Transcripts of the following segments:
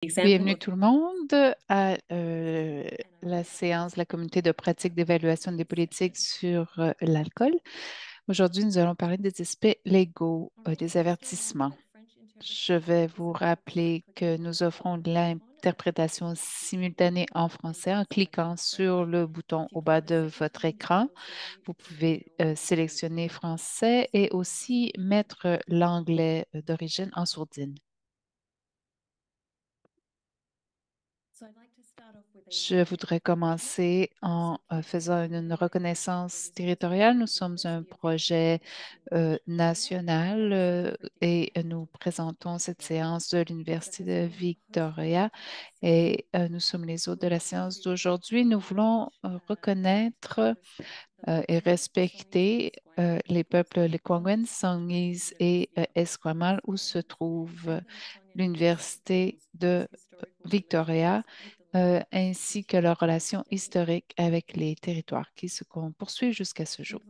Bienvenue tout le monde à la séance de la communauté de pratique d'évaluation des politiques sur l'alcool. Aujourd'hui, nous allons parler des aspects légaux des avertissements. Je vais vous rappeler que nous offrons de l'interprétation simultanée en français en cliquant sur le bouton au bas de votre écran. Vous pouvez sélectionner français et aussi mettre l'anglais d'origine en sourdine. Je voudrais commencer en faisant une reconnaissance territoriale. Nous sommes un projet national et nous présentons cette séance de l'Université de Victoria et nous sommes les hôtes de la séance d'aujourd'hui. Nous voulons reconnaître et respecter les peuples Lekwungen, Songhees et Esquimalt où se trouve l'Université de Victoria, ainsi que leurs relations historiques avec les territoires qui se poursuivent jusqu'à ce jour.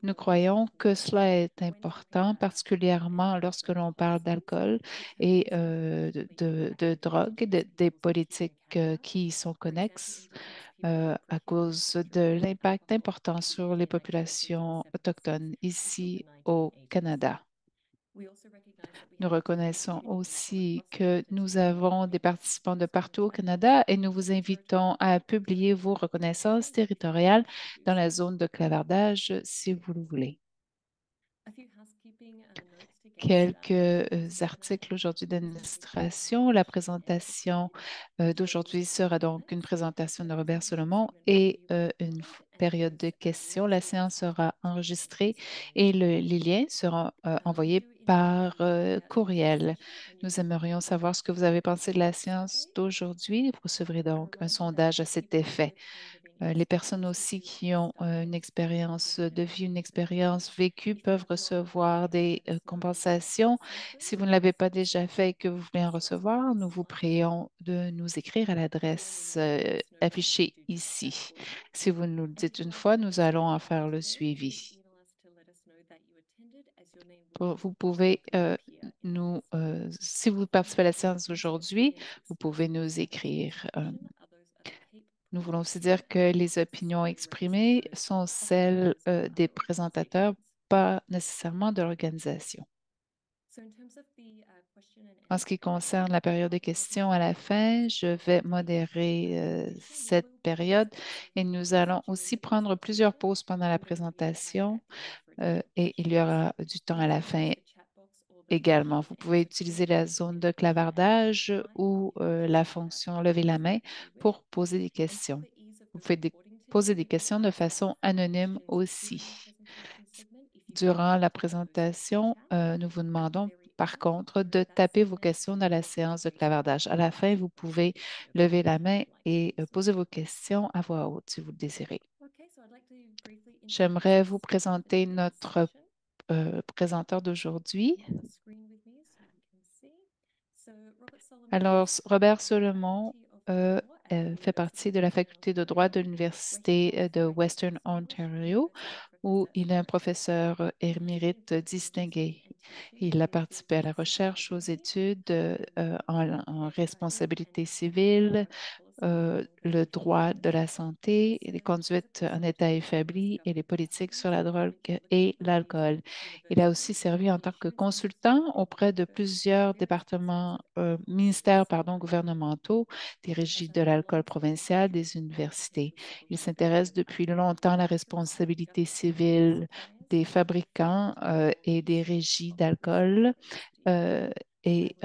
Nous croyons que cela est important, particulièrement lorsque l'on parle d'alcool et de drogue, des politiques qui y sont connexes à cause de l'impact important sur les populations autochtones ici au Canada. Nous reconnaissons aussi que nous avons des participants de partout au Canada et nous vous invitons à publier vos reconnaissances territoriales dans la zone de clavardage si vous le voulez. Quelques articles aujourd'hui d'administration. La présentation d'aujourd'hui sera donc une présentation de Robert Solomon et une période de questions. La séance sera enregistrée et les liens seront envoyés par courriel. Nous aimerions savoir ce que vous avez pensé de la séance d'aujourd'hui. Vous recevrez donc un sondage à cet effet. Les personnes aussi qui ont une expérience de vie, une expérience vécue peuvent recevoir des compensations. Si vous ne l'avez pas déjà fait et que vous voulez en recevoir, nous vous prions de nous écrire à l'adresse affichée ici. Si vous nous le dites une fois, nous allons en faire le suivi. Vous pouvez si vous participez à la séance d'aujourd'hui, vous pouvez nous écrire. Nous voulons aussi dire que les opinions exprimées sont celles des présentateurs, pas nécessairement de l'organisation. En ce qui concerne la période de questions à la fin, je vais modérer cette période et nous allons aussi prendre plusieurs pauses pendant la présentation et il y aura du temps à la fin également. Vous pouvez utiliser la zone de clavardage ou la fonction lever la main pour poser des questions. Vous pouvez poser des questions de façon anonyme aussi. Durant la présentation, nous vous demandons par contre de taper vos questions dans la séance de clavardage. À la fin, vous pouvez lever la main et poser vos questions à voix haute si vous le désirez. J'aimerais vous présenter notre présenteur d'aujourd'hui. Alors, Robert Solomon fait partie de la faculté de droit de l'Université de Western Ontario, où il est un professeur émérite distingué. Il a participé à la recherche, aux études en responsabilité civile, le droit de la santé, les conduites en état établi et les politiques sur la drogue et l'alcool. Il a aussi servi en tant que consultant auprès de plusieurs départements, ministères, pardon, gouvernementaux, des régies de l'alcool provincial, des universités. Il s'intéresse depuis longtemps à la responsabilité civile des fabricants et des régies d'alcool euh, et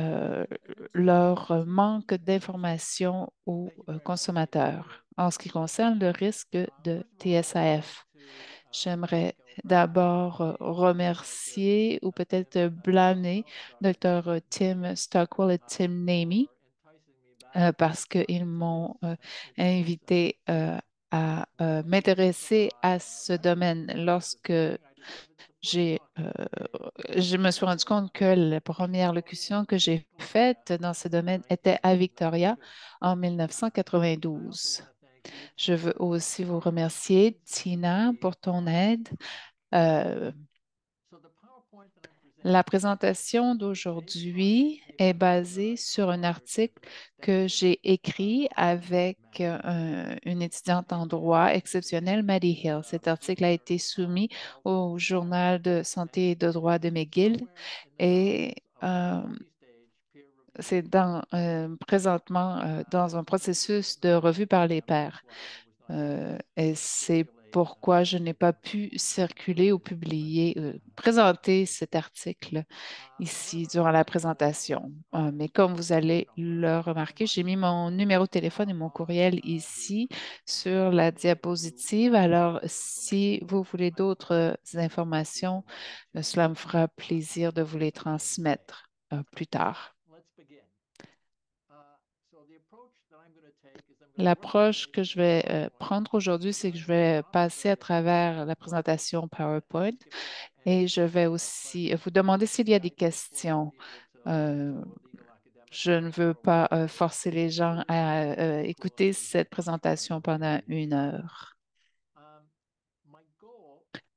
leur manque d'information aux consommateurs en ce qui concerne le risque de TSAF. J'aimerais d'abord remercier ou peut-être blâmer Dr. Tim Stockwell et Tim Namey parce qu'ils m'ont invité à m'intéresser à ce domaine lorsque j'ai, euh, je me suis rendu compte que la première locution que j'ai faite dans ce domaine était à Victoria en 1992. Je veux aussi vous remercier, Tina, pour ton aide. Euh, La présentation d'aujourd'hui est basée sur un article que j'ai écrit avec une étudiante en droit exceptionnelle, Maddie Hill. Cet article a été soumis au Journal de santé et de droit de McGill et c'est présentement dans un processus de revue par les pairs. Et c'est pourquoi je n'ai pas pu circuler ou publier, présenter cet article ici durant la présentation. Mais comme vous allez le remarquer, j'ai mis mon numéro de téléphone et mon courriel ici sur la diapositive. Alors, si vous voulez d'autres informations, cela me fera plaisir de vous les transmettre plus tard. L'approche que je vais prendre aujourd'hui, c'est que je vais passer à travers la présentation PowerPoint et je vais aussi vous demander s'il y a des questions. Euh, je ne veux pas forcer les gens à écouter cette présentation pendant 1 heure.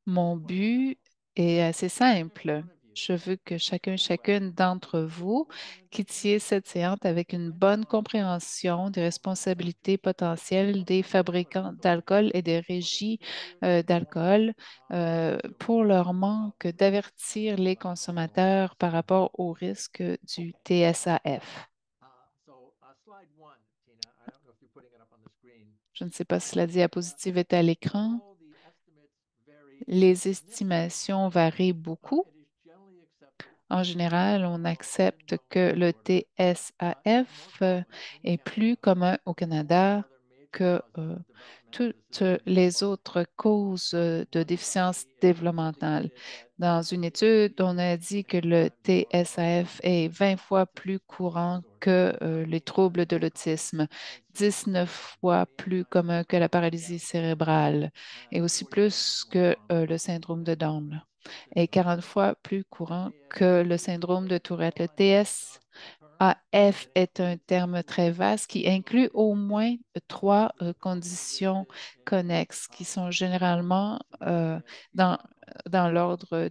Mon but est assez simple. Je veux que chacune d'entre vous quittiez cette séance avec une bonne compréhension des responsabilités potentielles des fabricants d'alcool et des régies d'alcool pour leur manque d'avertir les consommateurs par rapport au risque du TSAF. Je ne sais pas si la diapositive est à l'écran. Les estimations varient beaucoup. En général, on accepte que le TSAF est plus commun au Canada que toutes les autres causes de déficience développementale. Dans une étude, on a dit que le TSAF est 20 fois plus courant que les troubles de l'autisme, 19 fois plus commun que la paralysie cérébrale et aussi plus que le syndrome de Down est 40 fois plus courant que le syndrome de Tourette. Le TSAF est un terme très vaste qui inclut au moins trois conditions connexes qui sont généralement dans, dans l'ordre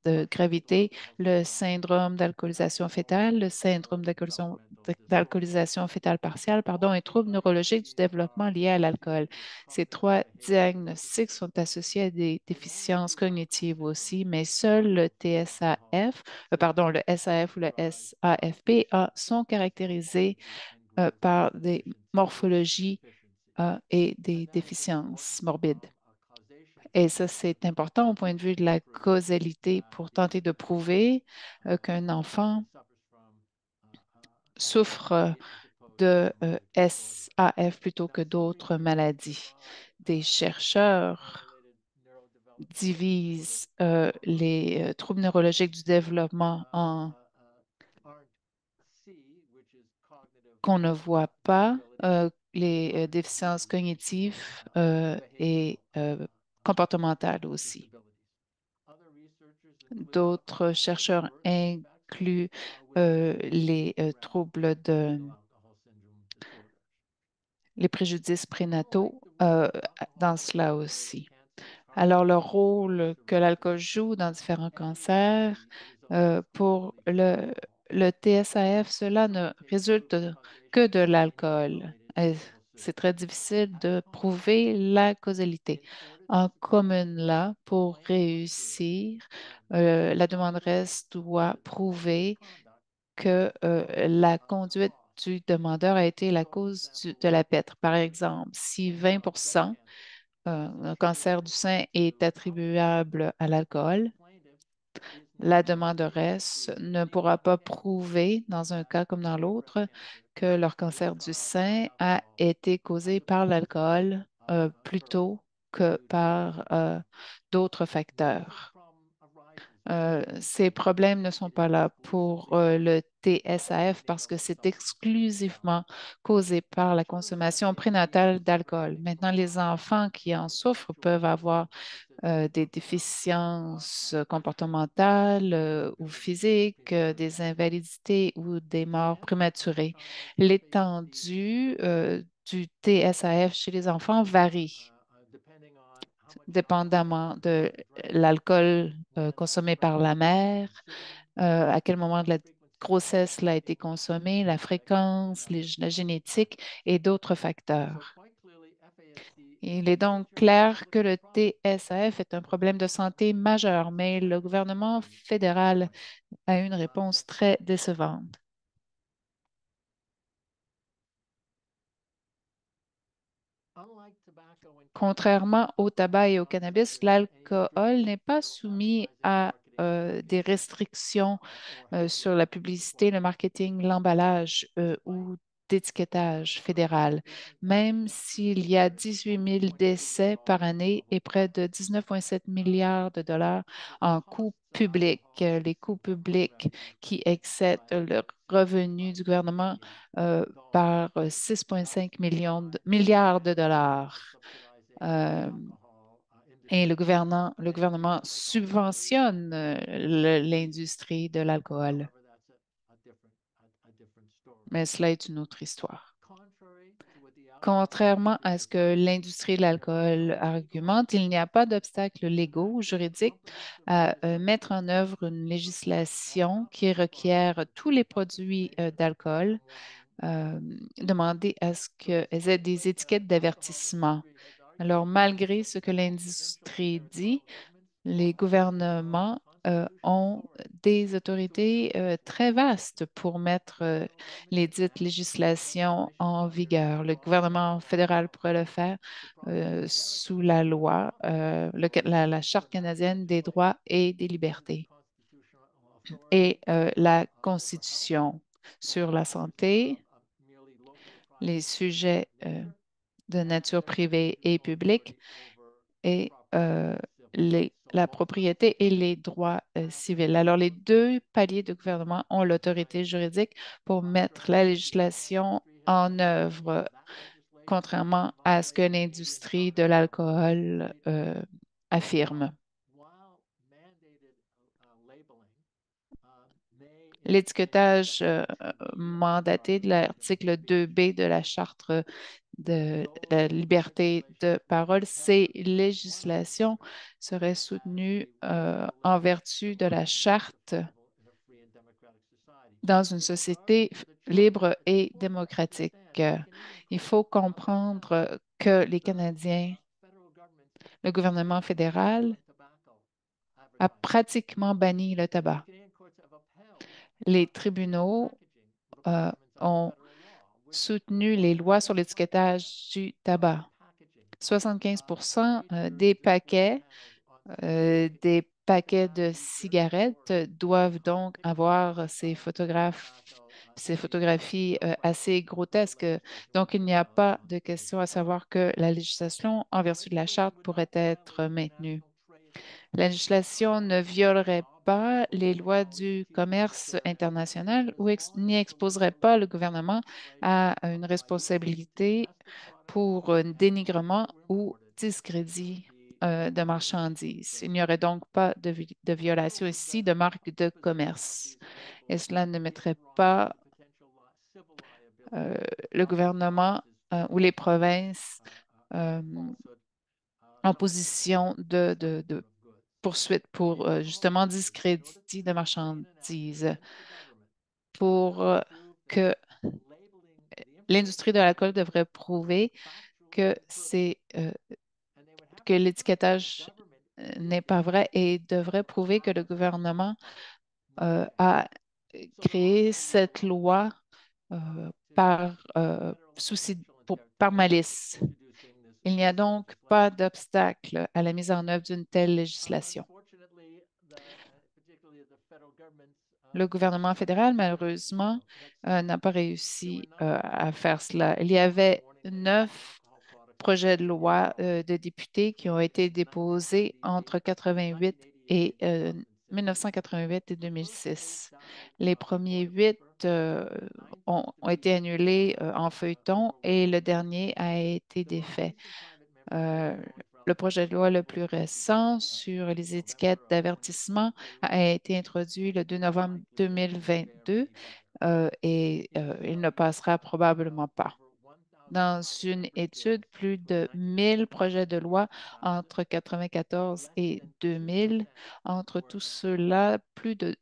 de gravité, le syndrome d'alcoolisation fétale, le syndrome d'alcoolisation fétale partielle, pardon, et troubles neurologiques du développement liés à l'alcool. Ces trois diagnostics sont associés à des déficiences cognitives aussi, mais seul le TSAF, pardon, le SAF ou le SAFP sont caractérisés par des morphologies et des déficiences morbides. Et ça, c'est important au point de vue de la causalité pour tenter de prouver qu'un enfant souffre de SAF plutôt que d'autres maladies. Des chercheurs divisent les troubles neurologiques du développement en qu'on ne voit pas, les déficiences cognitives et comportementales aussi. D'autres chercheurs incluent les troubles les préjudices prénataux dans cela aussi. Alors, le rôle que l'alcool joue dans différents cancers, pour le TSAF, cela ne résulte que de l'alcool. C'est très difficile de prouver la causalité. En commune là, pour réussir, la demanderesse doit prouver que la conduite du demandeur a été la cause de la perte. Par exemple, si 20 un cancer du sein est attribuable à l'alcool, la demanderesse ne pourra pas prouver, dans un cas comme dans l'autre, que leur cancer du sein a été causé par l'alcool plutôt que par d'autres facteurs. Ces problèmes ne sont pas là pour le TSAF parce que c'est exclusivement causé par la consommation prénatale d'alcool. Maintenant, les enfants qui en souffrent peuvent avoir des déficiences comportementales ou physiques, des invalidités ou des morts prématurées. L'étendue du TSAF chez les enfants varie dépendamment de l'alcool consommé par la mère, à quel moment de la grossesse l'a été consommée, la fréquence, la génétique et d'autres facteurs. Il est donc clair que le TSAF est un problème de santé majeur, mais le gouvernement fédéral a une réponse très décevante. Contrairement au tabac et au cannabis, l'alcool n'est pas soumis à des restrictions sur la publicité, le marketing, l'emballage ou d'étiquetage fédéral, même s'il y a 18 000 décès par année et près de 19,7 milliards de dollars en coûts publics, les coûts publics qui excèdent le revenu du gouvernement par 6,5 milliards de dollars. Euh, et le gouvernement subventionne l'industrie de l'alcool. Mais cela est une autre histoire. Contrairement à ce que l'industrie de l'alcool argumente, il n'y a pas d'obstacles légaux ou juridiques à mettre en œuvre une législation qui requiert tous les produits d'alcool euh, demander à ce qu'elles aient des étiquettes d'avertissement. Alors, malgré ce que l'industrie dit, les gouvernements ont des autorités très vastes pour mettre les dites législations en vigueur. Le gouvernement fédéral pourrait le faire sous la loi, la Charte canadienne des droits et des libertés et la Constitution sur la santé, les sujets de nature privée et publique et la propriété et les droits civils. Alors, les deux paliers de gouvernement ont l'autorité juridique pour mettre la législation en œuvre, contrairement à ce que l'industrie de l'alcool affirme. L'étiquetage mandaté de l'article 2B de la Charte de la liberté de parole, ces législations seraient soutenues en vertu de la Charte dans une société libre et démocratique. Il faut comprendre que les Canadiens, le gouvernement fédéral, a pratiquement banni le tabac. Les tribunaux euh, ont soutenu les lois sur l'étiquetage du tabac. 75 des paquets de cigarettes doivent donc avoir ces photographies assez grotesques. Donc, il n'y a pas de question à savoir que la législation en vertu de la charte pourrait être maintenue. La législation ne violerait pas les lois du commerce international ou n'y exposerait pas le gouvernement à une responsabilité pour un dénigrement ou discrédit de marchandises. Il n'y aurait donc pas de violation ici de marque de commerce. Et cela ne mettrait pas euh, le gouvernement ou les provinces euh, en position de poursuite pour justement discrédit de marchandises, pour que l'industrie de l'alcool devrait prouver que que l'étiquetage n'est pas vrai et devrait prouver que le gouvernement a créé cette loi par souci, par malice. Il n'y a donc pas d'obstacle à la mise en œuvre d'une telle législation. Le gouvernement fédéral, malheureusement, n'a pas réussi à faire cela. Il y avait 9 projets de loi de députés qui ont été déposés entre 1988 et 2006. Les premiers 8 ont été annulés en feuilleton et le dernier a été défait. Euh, le projet de loi le plus récent sur les étiquettes d'avertissement a été introduit le 2 novembre 2022 et il ne passera probablement pas. dans une étude plus de 1000 projets de loi entre 1994 et 2000. Entre tous ceux-là,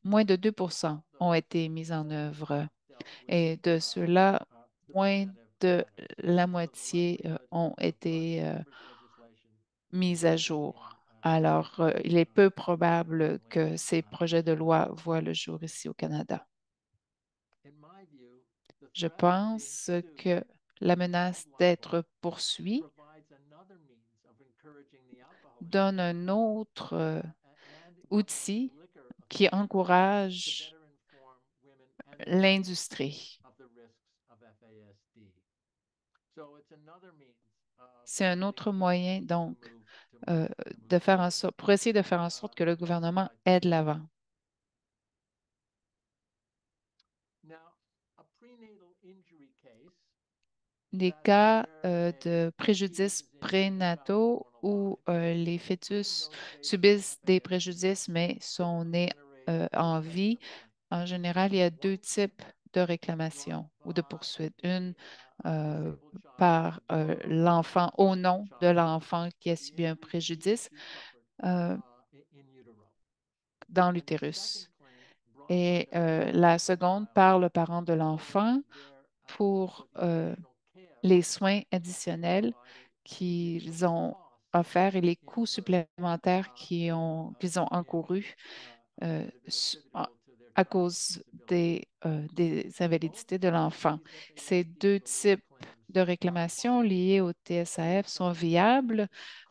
moins de 2% ont été mis en œuvre. Et de ceux-là, moins de la moitié ont été mis à jour. Alors, il est peu probable que ces projets de loi voient le jour ici au Canada. Je pense que la menace d'être poursuivi donne un autre outil qui encourage l'industrie. C'est un autre moyen, donc, de faire en sorte, pour essayer de faire en sorte que le gouvernement aide l'avant. Les cas de préjudices prénataux où les fœtus subissent des préjudices mais sont nés en vie, en général, il y a deux types de réclamations ou de poursuites. Une euh, par l'enfant, au nom de l'enfant qui a subi un préjudice euh, dans l'utérus. Et la seconde par le parent de l'enfant pour les soins additionnels qu'ils ont offerts et les coûts supplémentaires qu'ils ont encourus à cause des invalidités de l'enfant. Ces deux types de réclamations liées au TSAF sont viables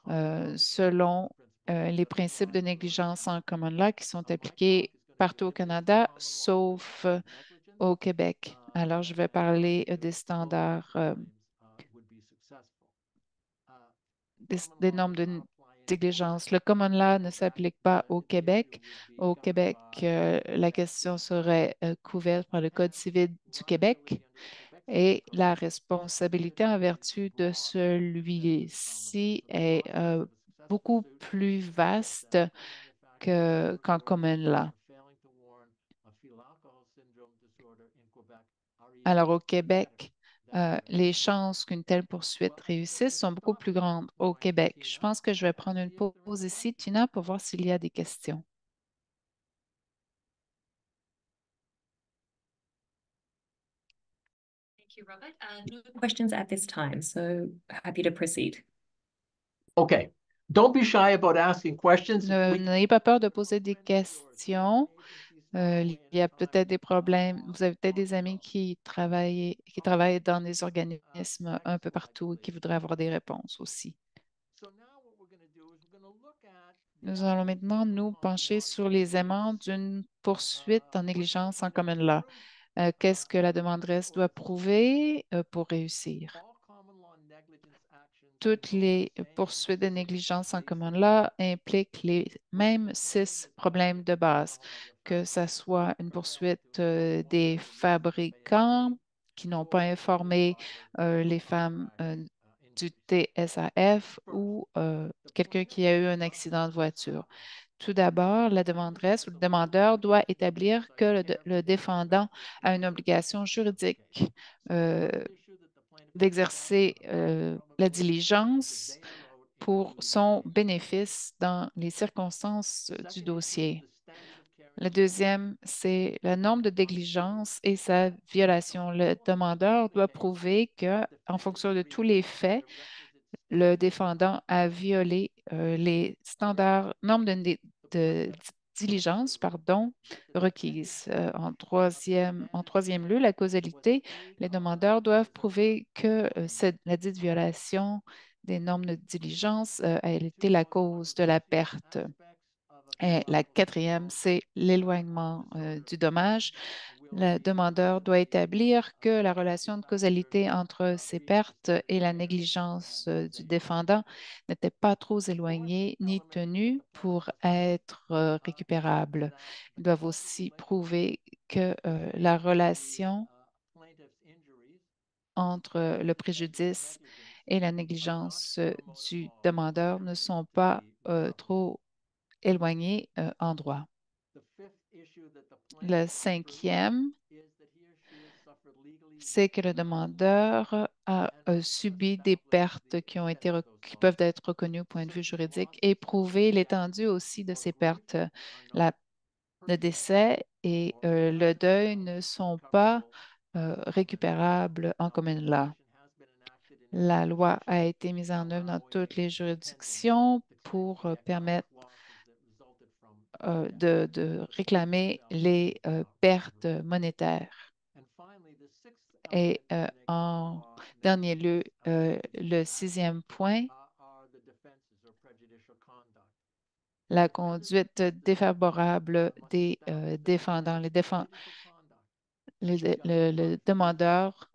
selon les principes de négligence en common law qui sont appliqués partout au Canada, sauf au Québec. Alors, je vais parler des standards, des normes de diligence. Le common law ne s'applique pas au Québec. Au Québec, la question serait couverte par le Code civil du Québec et la responsabilité en vertu de celui-ci est beaucoup plus vaste qu'en common law. Alors, au Québec, les chances qu'une telle poursuite réussisse sont beaucoup plus grandes au Québec. Je pense que je vais prendre une pause ici, Tina, pour voir s'il y a des questions. No questions at this time, so happy to proceed. Okay. Don't be shy about asking questions. N'ayez pas peur de poser des questions. Il y a peut-être des problèmes. Vous avez peut-être des amis qui travaillent dans des organismes un peu partout et qui voudraient avoir des réponses aussi. Nous allons maintenant nous pencher sur les amendes d'une poursuite en négligence en common law. Qu'est-ce que la demanderesse doit prouver pour réussir? Toutes les poursuites de négligence en common law impliquent les mêmes 6 problèmes de base, que ce soit une poursuite des fabricants qui n'ont pas informé les femmes du TSAF ou quelqu'un qui a eu un accident de voiture. Tout d'abord, la demanderesse ou le demandeur doit établir que le défendant a une obligation juridique euh, d'exercer la diligence pour son bénéfice dans les circonstances du dossier. Le deuxième, c'est la norme de négligence et sa violation. Le demandeur doit prouver que, en fonction de tous les faits, le défendant a violé les standards, normes de diligence, pardon, requises. En troisième lieu, la causalité. Les demandeurs doivent prouver que la dite violation des normes de diligence a été la cause de la perte. Et la quatrième, c'est l'éloignement du dommage. Le demandeur doit établir que la relation de causalité entre ces pertes et la négligence du défendant n'était pas trop éloignée ni tenue pour être récupérable. Ils doivent aussi prouver que la relation entre le préjudice et la négligence du demandeur ne sont pas trop éloignées en droit. Le cinquième, c'est que le demandeur a subi des pertes qui peuvent être reconnues au point de vue juridique et prouver l'étendue aussi de ces pertes. La- le décès et le deuil ne sont pas récupérables en common law. La loi a été mise en œuvre dans toutes les juridictions pour permettre de réclamer les pertes monétaires. Et en dernier lieu, le sixième point, la conduite défavorable des défendants. Le demandeur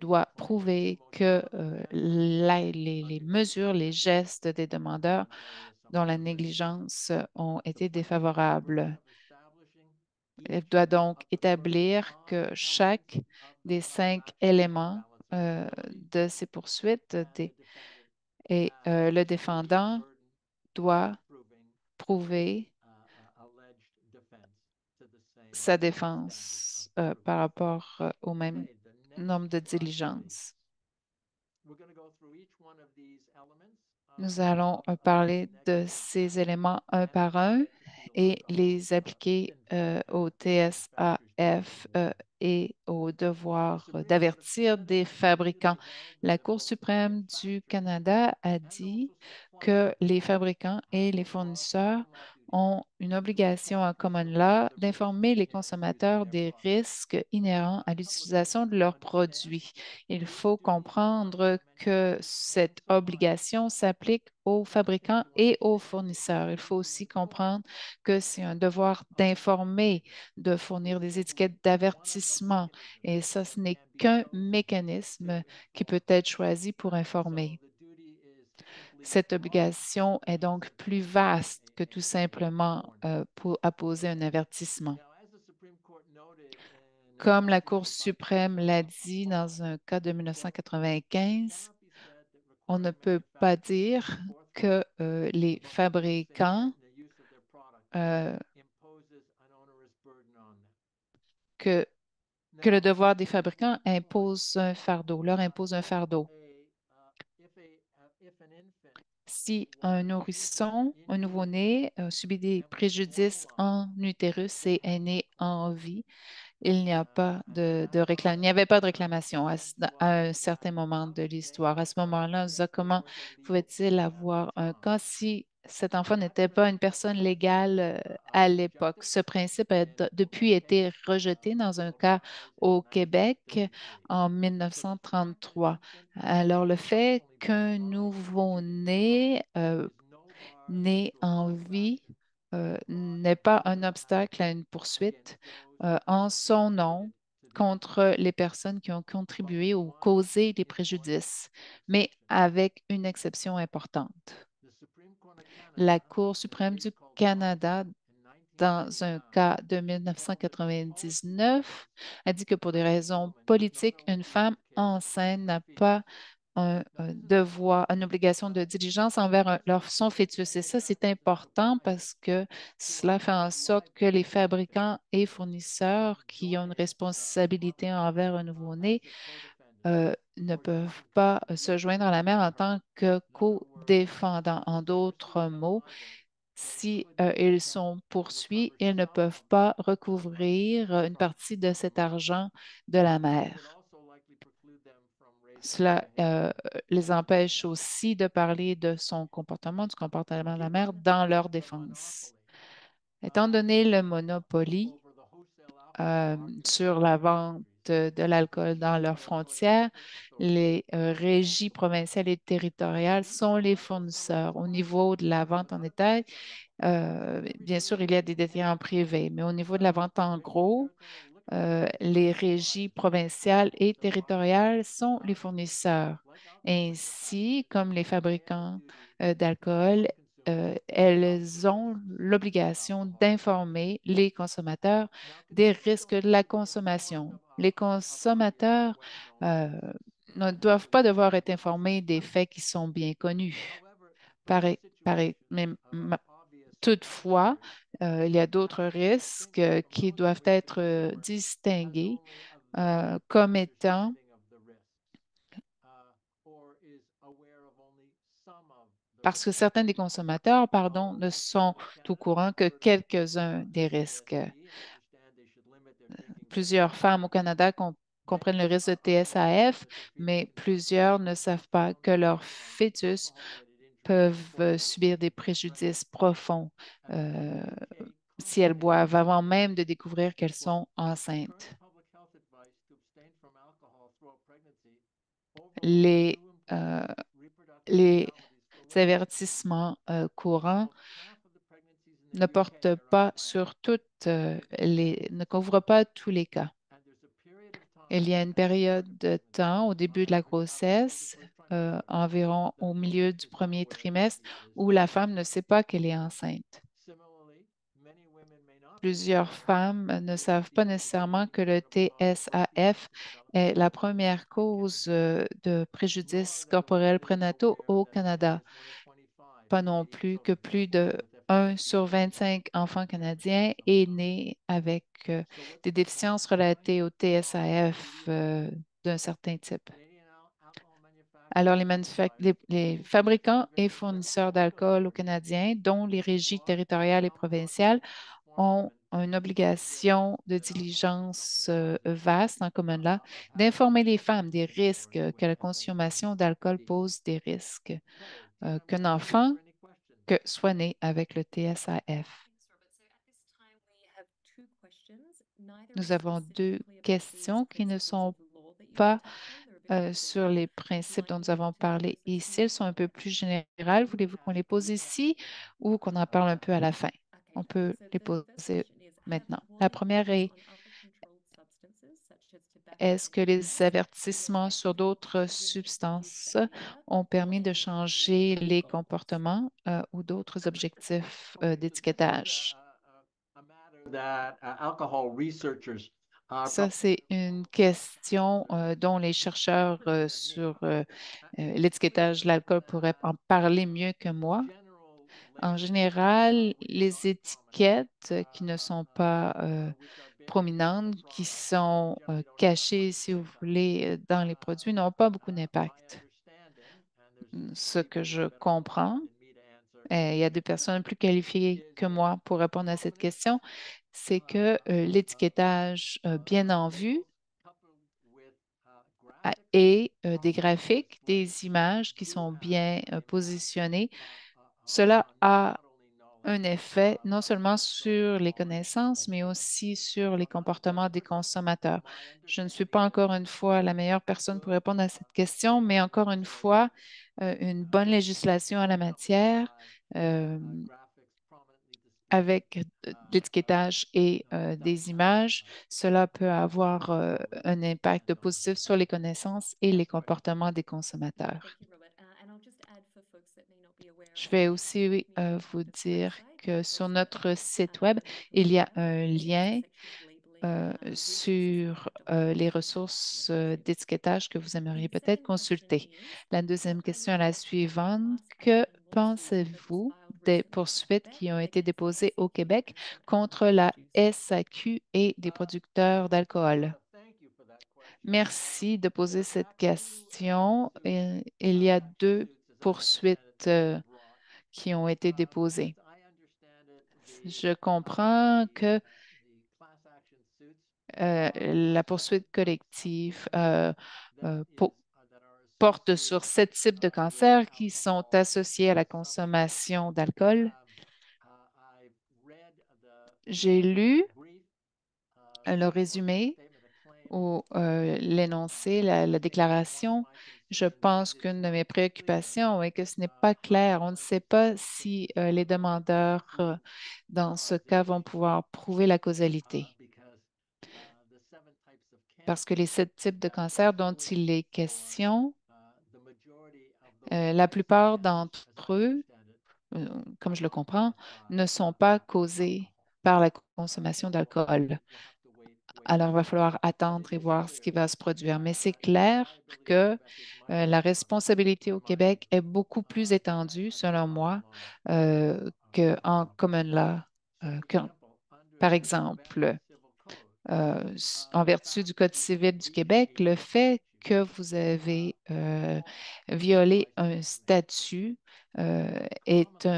doit prouver que les mesures, les gestes des demandeurs dont la négligence ont été défavorables. Elle doit donc établir que chaque des 5 éléments de ces poursuites et le défendant doit prouver sa défense par rapport au même nombre de diligences. Nous allons parler de ces éléments un par un et les appliquer au TSAF et au devoir d'avertir des fabricants. La Cour suprême du Canada a dit que les fabricants et les fournisseurs ont une obligation en common law d'informer les consommateurs des risques inhérents à l'utilisation de leurs produits. Il faut comprendre que cette obligation s'applique aux fabricants et aux fournisseurs. Il faut aussi comprendre que c'est un devoir d'informer, de fournir des étiquettes d'avertissement. Et ça, ce n'est qu'un mécanisme qui peut être choisi pour informer. Cette obligation est donc plus vaste que tout simplement pour apposer un avertissement. Comme la Cour suprême l'a dit dans un cas de 1995, on ne peut pas dire que les fabricants, euh, que, que le devoir des fabricants impose un fardeau, leur impose un fardeau. Si un nourrisson, un nouveau-né, subit des préjudices en utérus et est né en vie, il n'y a pas il n'y avait pas de réclamation à un certain moment de l'histoire. À ce moment-là, on se dit, comment pouvait-il avoir un cas si cet enfant n'était pas une personne légale à l'époque? Ce principe a depuis été rejeté dans un cas au Québec en 1933. Alors, le fait qu'un nouveau-né né en vie n'est pas un obstacle à une poursuite en son nom contre les personnes qui ont contribué ou causé des préjudices, mais avec une exception importante. La Cour suprême du Canada, dans un cas de 1999, a dit que pour des raisons politiques, une femme enceinte n'a pas un devoir, une obligation de diligence envers son fœtus. Et ça, c'est important parce que cela fait en sorte que les fabricants et fournisseurs qui ont une responsabilité envers un nouveau-né ne peuvent pas se joindre à la mère en tant que co-défendants. En d'autres mots, si ils sont poursuivis, ils ne peuvent pas recouvrir une partie de cet argent de la mère. Cela les empêche aussi de parler de son comportement, du comportement de la mère dans leur défense. Étant donné le monopole sur la vente de l'alcool dans leurs frontières, les régies provinciales et territoriales sont les fournisseurs. Au niveau de la vente en détail, bien sûr, il y a des détaillants privés, mais au niveau de la vente en gros, les régies provinciales et territoriales sont les fournisseurs. Ainsi, comme les fabricants d'alcool, elles ont l'obligation d'informer les consommateurs des risques de la consommation. Les consommateurs euh, ne doivent pas devoir être informés des faits qui sont bien connus. Mais toutefois, il y a d'autres risques qui doivent être distingués comme étant parce que certains des consommateurs, pardon, ne sont au courant que quelques-uns des risques. Plusieurs femmes au Canada comprennent le risque de TSAF, mais plusieurs ne savent pas que leurs fœtus peuvent subir des préjudices profonds si elles boivent avant même de découvrir qu'elles sont enceintes. Les, euh, les avertissements ne portent pas sur ne couvrent pas tous les cas. Il y a une période de temps au début de la grossesse, environ au milieu du premier trimestre, où la femme ne sait pas qu'elle est enceinte. Plusieurs femmes ne savent pas nécessairement que le TSAF est la première cause de préjudices corporels prénataux au Canada. Pas non plus que plus de 1 sur 25 enfants canadiens est né avec des déficiences relatées au TSAF d'un certain type. Alors, les fabricants et fournisseurs d'alcool aux Canadiens, dont les régies territoriales et provinciales, ont une obligation de diligence vaste en commun là, d'informer les femmes des risques que la consommation d'alcool pose des risques qu'un enfant soit né avec le TSAF. Nous avons deux questions qui ne sont pas sur les principes dont nous avons parlé ici. Elles sont un peu plus générales. Voulez-vous qu'on les pose ici ou qu'on en parle un peu à la fin? On peut les poser maintenant. La première est, est-ce que les avertissements sur d'autres substances ont permis de changer les comportements ou d'autres objectifs d'étiquetage? Ça, c'est une question dont les chercheurs sur l'étiquetage de l'alcool pourraient en parler mieux que moi. En général, les étiquettes qui ne sont pas prominentes, qui sont cachées, si vous voulez, dans les produits, n'ont pas beaucoup d'impact. Ce que je comprends, et il y a des personnes plus qualifiées que moi pour répondre à cette question, c'est que l'étiquetage bien en vue et des graphiques, des images qui sont bien positionnées, cela a un effet non seulement sur les connaissances, mais aussi sur les comportements des consommateurs. Je ne suis pas encore une fois la meilleure personne pour répondre à cette question, mais encore une fois, une bonne législation en la matière euh, avec l'étiquetage et des images, cela peut avoir un impact positif sur les connaissances et les comportements des consommateurs. Je vais aussi vous dire que sur notre site Web, il y a un lien sur les ressources d'étiquetage que vous aimeriez peut-être consulter. La deuxième question est la suivante. Que pensez-vous des poursuites qui ont été déposées au Québec contre la SAQ et des producteurs d'alcool? Merci de poser cette question. Il y a deux poursuites qui ont été déposées. Je comprends que la poursuite collective porte sur 7 types de cancers qui sont associés à la consommation d'alcool. J'ai lu le résumé ou l'énoncé, la déclaration. Je pense qu'une de mes préoccupations est que ce n'est pas clair. On ne sait pas si les demandeurs, dans ce cas, vont pouvoir prouver la causalité. Parce que les 7 types de cancers dont il est question, la plupart d'entre eux, comme je le comprends, ne sont pas causés par la consommation d'alcool. Alors, il va falloir attendre et voir ce qui va se produire. Mais c'est clair que la responsabilité au Québec est beaucoup plus étendue, selon moi, qu'en common law. Par exemple, en vertu du Code civil du Québec, le fait que vous avez violé un statut est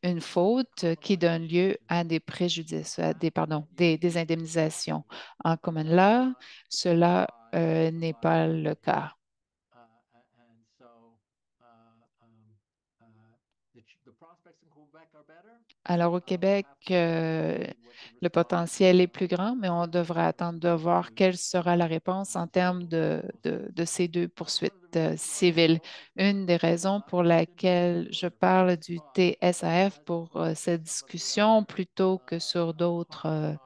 une faute qui donne lieu à des préjudices, des indemnisations. En common law, cela n'est pas le cas. Alors au Québec, le potentiel est plus grand, mais on devra attendre de voir quelle sera la réponse en termes de ces deux poursuites civiles. Une des raisons pour laquelle je parle du TSAF pour cette discussion plutôt que sur d'autres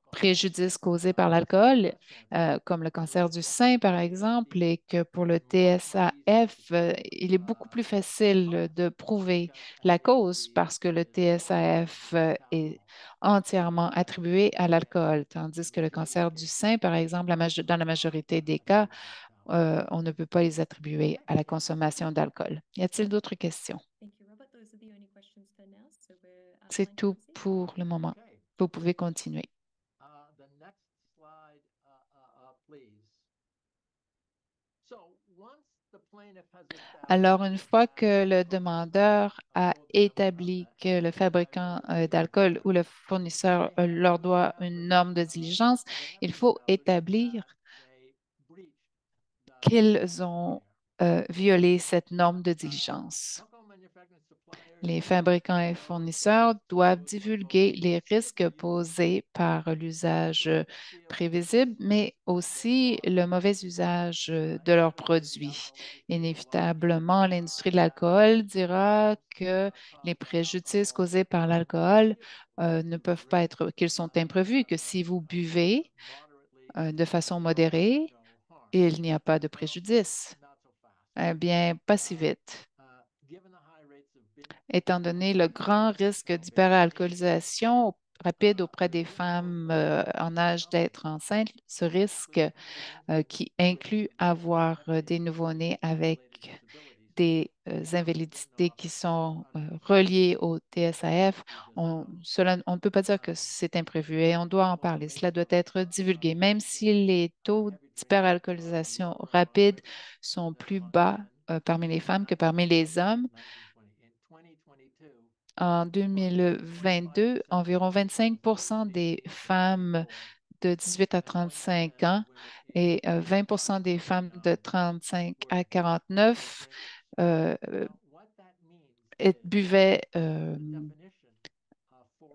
préjudices causés par l'alcool, comme le cancer du sein, par exemple, et que pour le TSAF, il est beaucoup plus facile de prouver la cause parce que le TSAF est entièrement attribué à l'alcool, tandis que le cancer du sein, par exemple, dans la majorité des cas, on ne peut pas les attribuer à la consommation d'alcool. Y a-t-il d'autres questions? C'est tout pour le moment. Vous pouvez continuer. The next slide, please. So once the plaintiff has Alors, established une fois that que le both demandeur a établi que le fabricant d'alcool ou le fournisseur leur doit une norme de diligence, il faut établir they breached the qu'ils ont violé cette norme de diligence. alcohol manufacturing suppliers Les fabricants et fournisseurs doivent divulguer les risques posés par l'usage prévisible, mais aussi le mauvais usage de leurs produits. Inévitablement, l'industrie de l'alcool dira que les préjudices causés par l'alcool ne peuvent pas être, qu'ils sont imprévus, que si vous buvez de façon modérée, il n'y a pas de préjudice. Eh bien, pas si vite. Étant donné le grand risque d'hyperalcoolisation rapide auprès des femmes en âge d'être enceintes, ce risque qui inclut avoir des nouveau-nés avec des invalidités qui sont reliées au TSAF, on ne peut pas dire que c'est imprévu et on doit en parler. Cela doit être divulgué, même si les taux d'hyperalcoolisation rapide sont plus bas parmi les femmes que parmi les hommes. En 2022, environ 25 des femmes de 18 à 35 ans et 20 des femmes de 35 à 49 buvaient,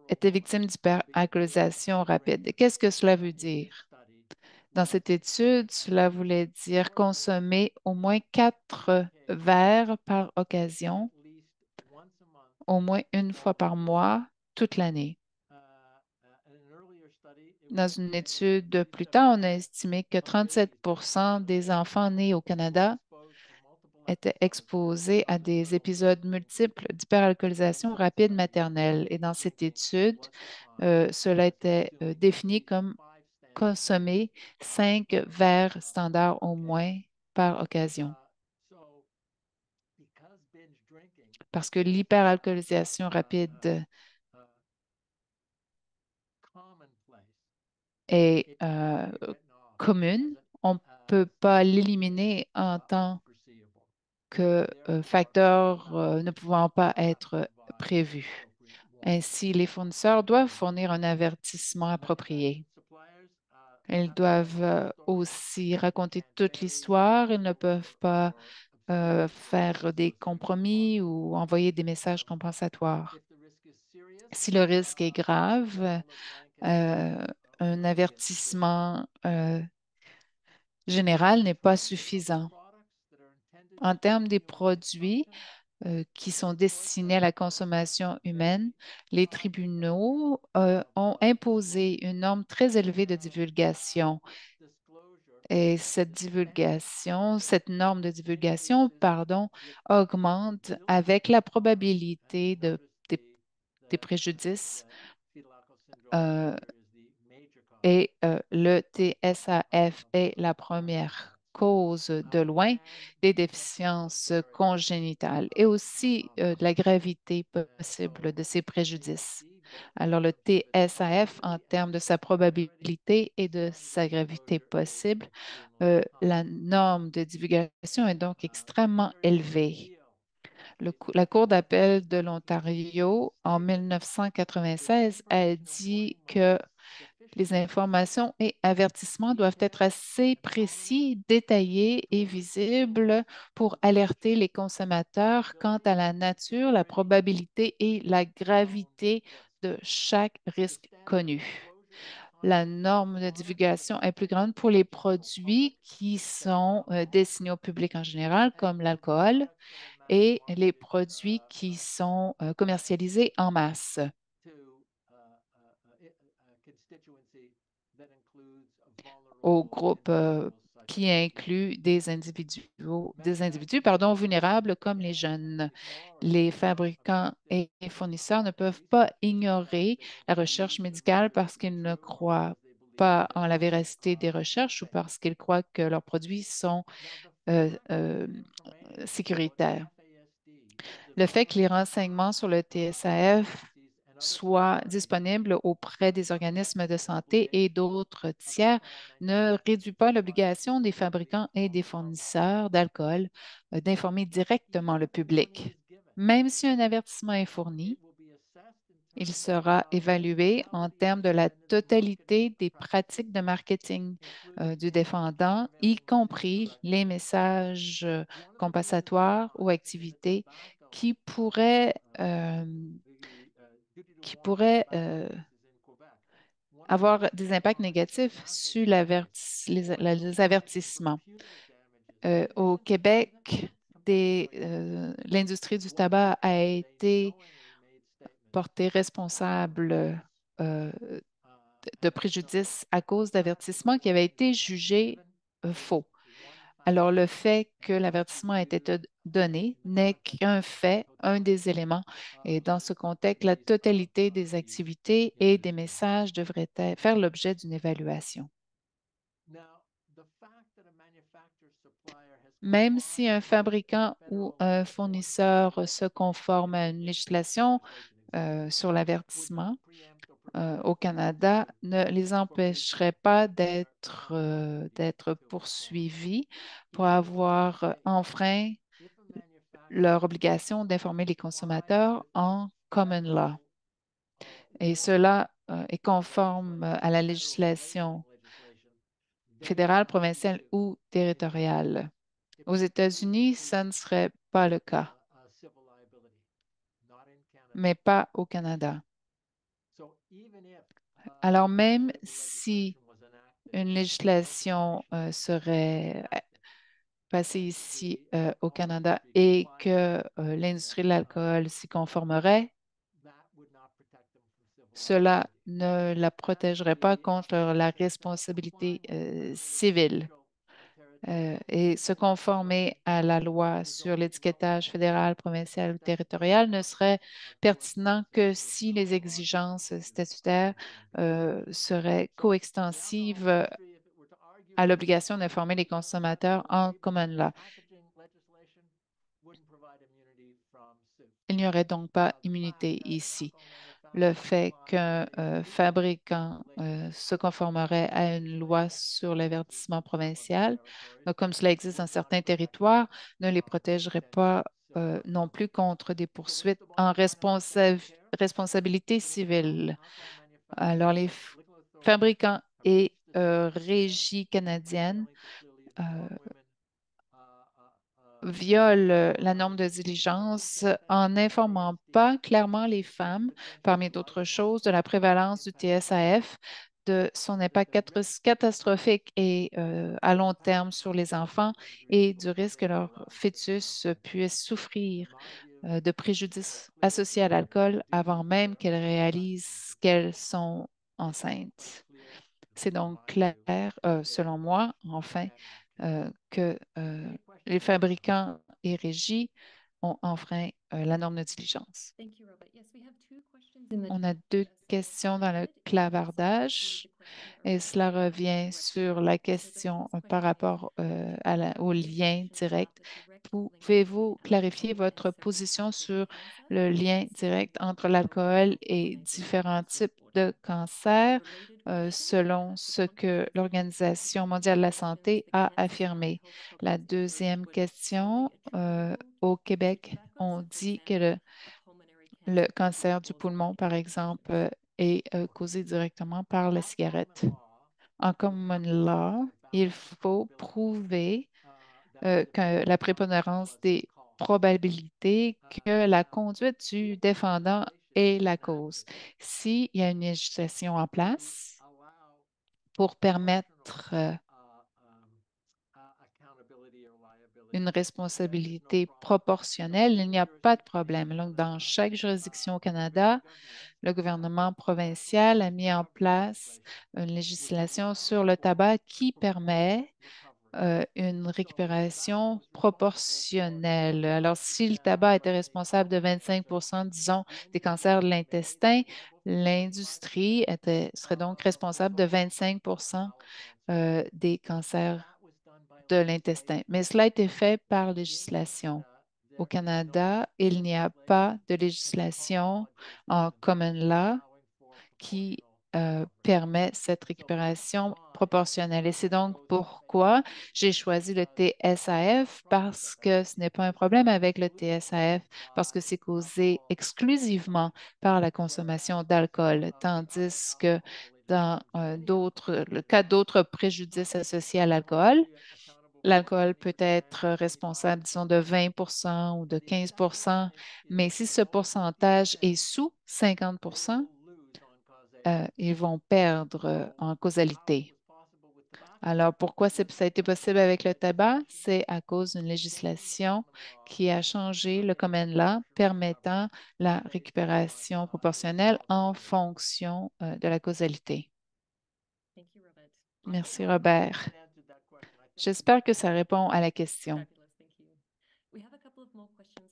étaient victimes d'hyperalcoolisation rapide. Qu'est-ce que cela veut dire? Dans cette étude, cela voulait dire consommer au moins 4 verres par occasion, au moins une fois par mois, toute l'année. Dans une étude plus tard, on a estimé que 37 des enfants nés au Canada étaient exposés à des épisodes multiples d'hyperalcoolisation rapide maternelle. Et dans cette étude, cela était défini comme consommer 5 verres standards au moins par occasion. Parce que l'hyperalcoolisation rapide est commune, on ne peut pas l'éliminer en tant que facteur ne pouvant pas être prévu. Ainsi, les fournisseurs doivent fournir un avertissement approprié. Ils doivent aussi raconter toute l'histoire. Ils ne peuvent pas faire des compromis ou envoyer des messages compensatoires. Si le risque est grave, un avertissement général n'est pas suffisant. En termes des produits qui sont destinés à la consommation humaine, les tribunaux ont imposé une norme très élevée de divulgation. Et cette norme de divulgation, pardon, augmente avec la probabilité des préjudices et le TSAF est la première cause de loin des déficiences congénitales et aussi de la gravité possible de ces préjudices. Alors, le TSAF, en termes de sa probabilité et de sa gravité possible, la norme de divulgation est donc extrêmement élevée. La Cour d'appel de l'Ontario, en 1996, a dit que les informations et avertissements doivent être assez précis, détaillés et visibles pour alerter les consommateurs quant à la nature, la probabilité et la gravité de chaque risque connu. La norme de divulgation est plus grande pour les produits qui sont destinés au public en général, comme l'alcool, et les produits qui sont commercialisés en masse. Au groupe qui inclut des individus vulnérables comme les jeunes. Les fabricants et les fournisseurs ne peuvent pas ignorer la recherche médicale parce qu'ils ne croient pas en la véracité des recherches ou parce qu'ils croient que leurs produits sont euh, euh, sécuritaires. Le fait que les renseignements sur le TSAF soient disponibles auprès des organismes de santé et d'autres tiers ne réduit pas l'obligation des fabricants et des fournisseurs d'alcool d'informer directement le public. Même si un avertissement est fourni, il sera évalué en termes de la totalité des pratiques de marketing du défendant, y compris les messages compensatoires ou activités qui pourraient, avoir des impacts négatifs sur les avertissements. Au Québec, l'industrie du tabac a été portée responsable euh, de préjudice à cause d'avertissements qui avaient été jugés faux. Alors, le fait que l'avertissement ait été donné n'est qu'un fait, un des éléments. Et dans ce contexte, la totalité des activités et des messages devraient faire l'objet d'une évaluation. Même si un fabricant ou un fournisseur se conforme à une législation sur l'avertissement, au Canada ne les empêcherait pas d'être poursuivis pour avoir enfreint leur obligation d'informer les consommateurs en common law. Et cela est conforme à la législation fédérale, provinciale ou territoriale. Aux États-Unis, ça ne serait pas le cas, mais pas au Canada. Alors même si une législation serait passée ici au Canada et que l'industrie de l'alcool s'y conformerait, cela ne la protégerait pas contre la responsabilité civile. Et se conformer à la loi sur l'étiquetage fédéral, provincial ou territorial ne serait pertinent que si les exigences statutaires seraient coextensives à l'obligation d'informer les consommateurs en common law. Il n'y aurait donc pas immunité ici. Le fait qu'un fabricant se conformerait à une loi sur l'avertissement provincial, comme cela existe dans certains territoires, ne les protégerait pas non plus contre des poursuites en responsabilité civile. Alors, les fabricants et régies canadiennes viole la norme de diligence en n'informant pas clairement les femmes, parmi d'autres choses, de la prévalence du TSAF, de son impact catastrophique et à long terme sur les enfants et du risque que leur fœtus puisse souffrir de préjudices associés à l'alcool avant même qu'elles réalisent qu'elles sont enceintes. C'est donc clair, selon moi, enfin, que les fabricants et régies ont enfreint la norme de diligence. On a deux questions dans le clavardage. Et cela revient sur la question par rapport au lien direct. Pouvez-vous clarifier votre position sur le lien direct entre l'alcool et différents types de cancers, selon ce que l'Organisation mondiale de la santé a affirmé? La deuxième question, au Québec, on dit que le cancer du poumon, par exemple, est causé directement par la cigarette. En common law, il faut prouver que la prépondérance des probabilités que la conduite du défendant est la cause. S'il y a une législation en place pour permettre une responsabilité proportionnelle, il n'y a pas de problème. Donc, dans chaque juridiction au Canada, le gouvernement provincial a mis en place une législation sur le tabac qui permet une récupération proportionnelle. Alors, si le tabac était responsable de 25 disons, des cancers de l'intestin, l'industrie serait donc responsable de 25 des cancers de l'intestin. Mais cela a été fait par législation. Au Canada, il n'y a pas de législation en common law qui permet cette récupération proportionnelle. Et c'est donc pourquoi j'ai choisi le TSAF parce que ce n'est pas un problème avec le TSAF, parce que c'est causé exclusivement par la consommation d'alcool, tandis que dans le cas d'autres préjudices associés à l'alcool, l'alcool peut être responsable, disons, de 20 ou de 15 mais si ce pourcentage est sous 50 ils vont perdre en causalité. Alors, pourquoi ça a été possible avec le tabac? C'est à cause d'une législation qui a changé le common law permettant la récupération proportionnelle en fonction de la causalité. Merci, Robert. J'espère que ça répond à la question.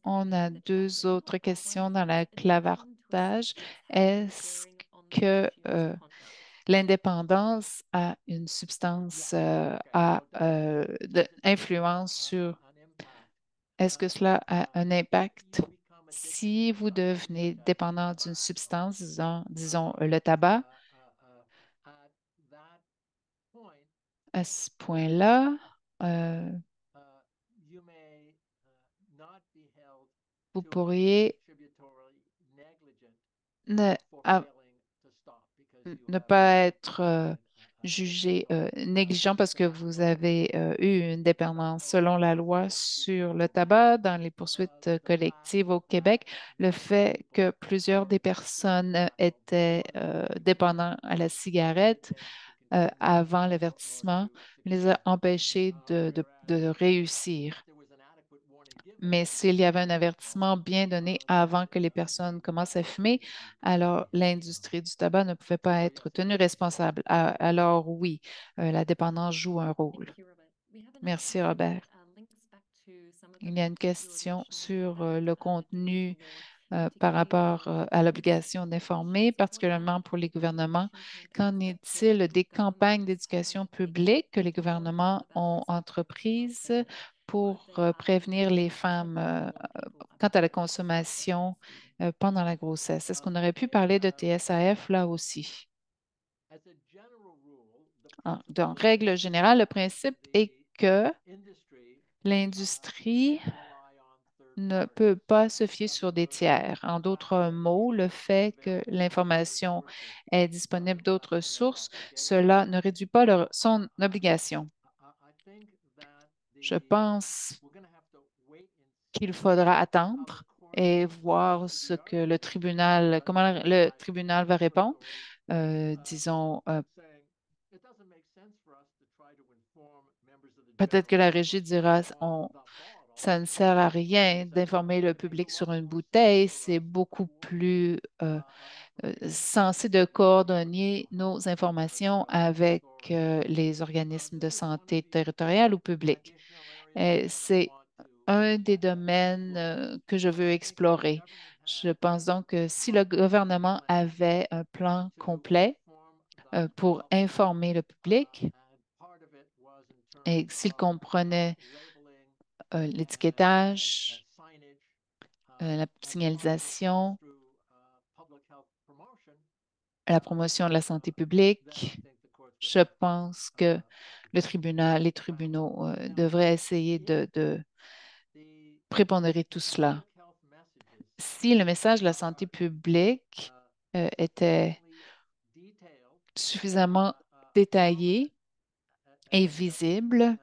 On a deux autres questions dans le clavardage. Est-ce que l'indépendance a une substance, influence sur, est-ce que cela a un impact si vous devenez dépendant d'une substance, disons le tabac, à ce point-là, vous pourriez ne, à- ne pas être jugé négligent parce que vous avez eu une dépendance selon la loi sur le tabac dans les poursuites collectives au Québec. Le fait que plusieurs des personnes étaient dépendants à la cigarette avant l'avertissement les a empêchés de réussir. Mais s'il y avait un avertissement bien donné avant que les personnes commencent à fumer, alors l'industrie du tabac ne pouvait pas être tenue responsable. Alors oui, la dépendance joue un rôle. Merci, Robert. Il y a une question sur le contenu par rapport à l'obligation d'informer, particulièrement pour les gouvernements. Qu'en est-il des campagnes d'éducation publique que les gouvernements ont entreprises pour prévenir les femmes quant à la consommation pendant la grossesse? Est-ce qu'on aurait pu parler de TSAF là aussi? Donc, règle générale, le principe est que l'industrie ne peut pas se fier sur des tiers. En d'autres mots, le fait que l'information est disponible d'autres sources, cela ne réduit pas son obligation. Je pense qu'il faudra attendre et voir ce que le tribunal, comment le tribunal va répondre. Disons, peut-être que la régie dira, ça ne sert à rien d'informer le public sur une bouteille, c'est beaucoup plus censé de coordonner nos informations avec les organismes de santé territoriale ou publics. C'est un des domaines que je veux explorer. Je pense donc que si le gouvernement avait un plan complet pour informer le public et s'il comprenait l'étiquetage, la signalisation, la promotion de la santé publique, je pense que les tribunaux devraient essayer de prépondérer tout cela. Si le message de la santé publique était suffisamment détaillé et visible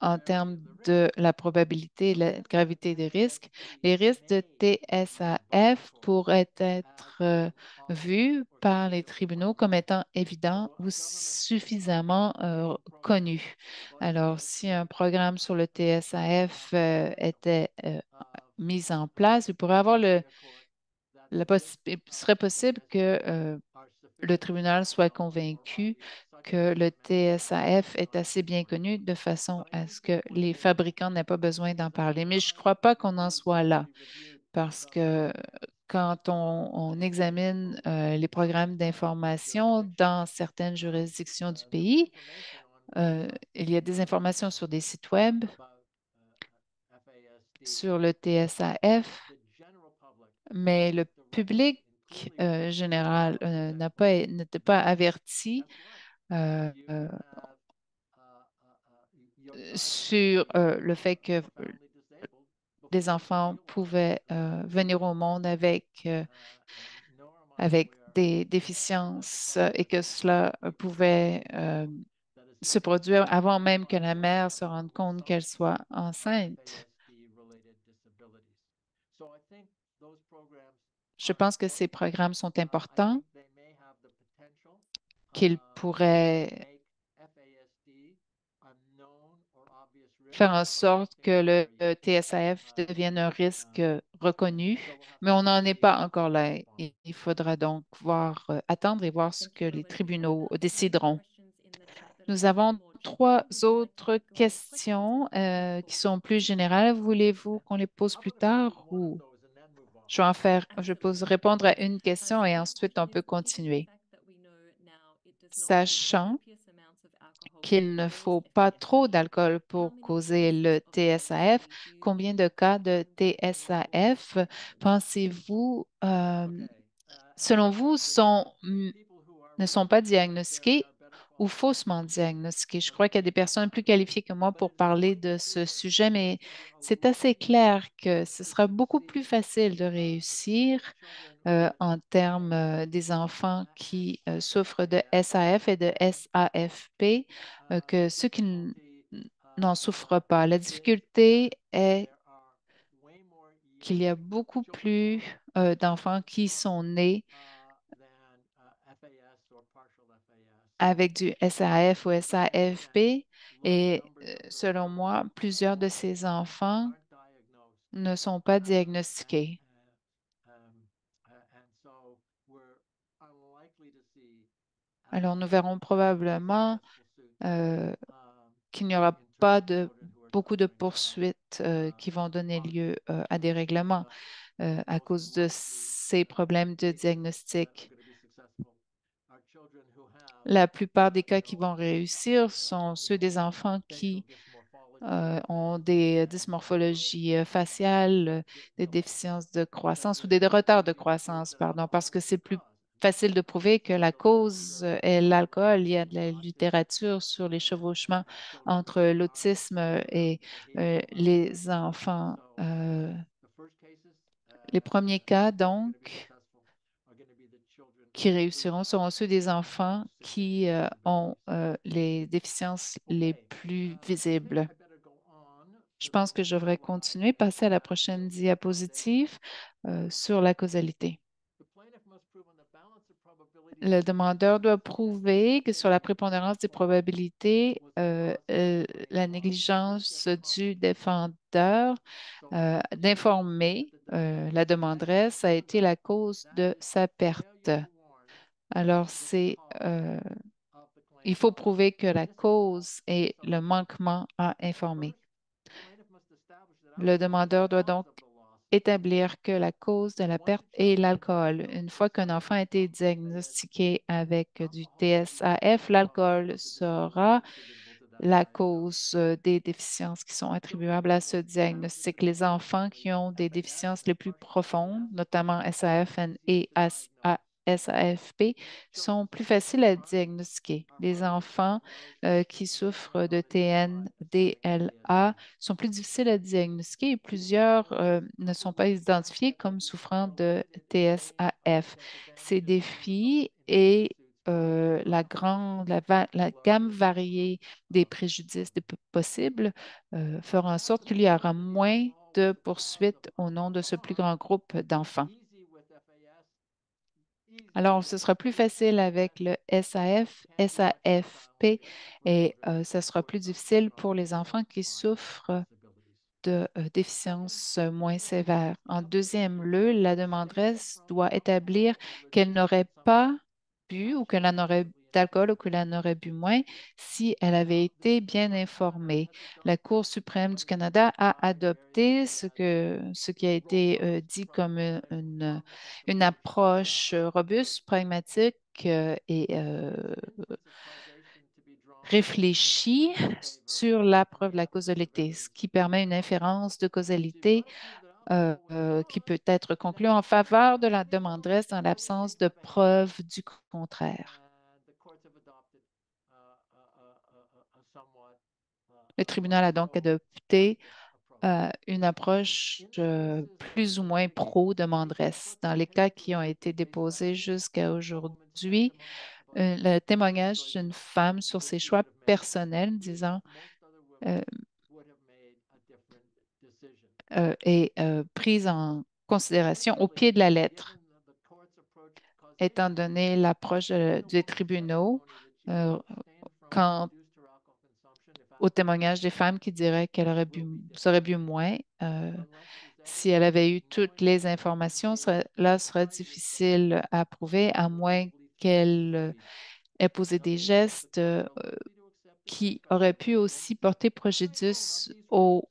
en termes de la probabilité et la gravité des risques, les risques de TSAF pourraient être vus par les tribunaux comme étant évidents ou suffisamment connus. Alors, si un programme sur le TSAF était mis en place, il pourrait avoir il serait possible que le tribunal soit convaincu que le TSAF est assez bien connu de façon à ce que les fabricants n'aient pas besoin d'en parler. Mais je ne crois pas qu'on en soit là parce que quand on examine les programmes d'information dans certaines juridictions du pays, il y a des informations sur des sites web, sur le TSAF, mais le public général n'était pas averti sur le fait que des enfants pouvaient venir au monde avec des déficiences et que cela pouvait se produire avant même que la mère se rende compte qu'elle soit enceinte. Je pense que ces programmes sont importants, qu'ils pourraient faire en sorte que le TSAF devienne un risque reconnu, mais on n'en est pas encore là. Il faudra donc attendre et voir ce que les tribunaux décideront. Nous avons trois autres questions qui sont plus générales. Voulez-vous qu'on les pose plus tard ou répondre à une question et ensuite on peut continuer. Sachant qu'il ne faut pas trop d'alcool pour causer le TSAF, combien de cas de TSAF pensez-vous, selon vous, ne sont pas diagnostiqués ou faussement diagnostiqués? Je crois qu'il y a des personnes plus qualifiées que moi pour parler de ce sujet, mais c'est assez clair que ce sera beaucoup plus facile de réussir en termes des enfants qui souffrent de SAF et de SAFP que ceux qui n'en souffrent pas. La difficulté est qu'il y a beaucoup plus d'enfants qui sont nés avec du SAF ou SAFP et selon moi, plusieurs de ces enfants ne sont pas diagnostiqués. Alors, nous verrons probablement qu'il n'y aura pas beaucoup de poursuites qui vont donner lieu à des règlements à cause de ces problèmes de diagnostic. La plupart des cas qui vont réussir sont ceux des enfants qui ont des dysmorphologies faciales, des déficiences de croissance ou des retards de croissance, pardon, parce que c'est plus facile de prouver que la cause est l'alcool. Il y a de la littérature sur les chevauchements entre l'autisme et les enfants. Les premiers cas, donc, qui réussiront seront ceux des enfants qui ont les déficiences les plus visibles. Je pense que je devrais continuer, passer à la prochaine diapositive sur la causalité. Le demandeur doit prouver que sur la prépondérance des probabilités, la négligence du défendeur d'informer la demanderesse a été la cause de sa perte. Alors, il faut prouver que la cause est le manquement à informer. Le demandeur doit donc établir que la cause de la perte est l'alcool. Une fois qu'un enfant a été diagnostiqué avec du TSAF, l'alcool sera la cause des déficiences qui sont attribuables à ce diagnostic. Les enfants qui ont des déficiences les plus profondes, notamment SAFN et SAFP, sont plus faciles à diagnostiquer. Les enfants qui souffrent de TN, DLA sont plus difficiles à diagnostiquer et plusieurs ne sont pas identifiés comme souffrant de TSAF. Ces défis et la gamme variée des préjudices possibles fera en sorte qu'il y aura moins de poursuites au nom de ce plus grand groupe d'enfants. Alors, ce sera plus facile avec le SAF, SAFP et ce sera plus difficile pour les enfants qui souffrent de déficiences moins sévères. En deuxième lieu, la demanderesse doit établir qu'elle n'aurait pas bu ou qu'elle en aurait d'alcool ou qu'elle en aurait bu moins si elle avait été bien informée. La Cour suprême du Canada a adopté ce qui a été dit comme une approche robuste, pragmatique et réfléchie sur la preuve de la causalité, ce qui permet une inférence de causalité qui peut être conclue en faveur de la demanderesse dans l'absence de preuve du contraire. Le tribunal a donc adopté une approche plus ou moins pro-demanderesse. Dans les cas qui ont été déposés jusqu'à aujourd'hui, le témoignage d'une femme sur ses choix personnels disant euh, est prise en considération au pied de la lettre, étant donné l'approche des tribunaux euh, quant au témoignage des femmes qui diraient qu'elle aurait bu moins. Si elle avait eu toutes les informations, là serait difficile à prouver, à moins qu'elle ait posé des gestes qui auraient pu aussi porter préjudice au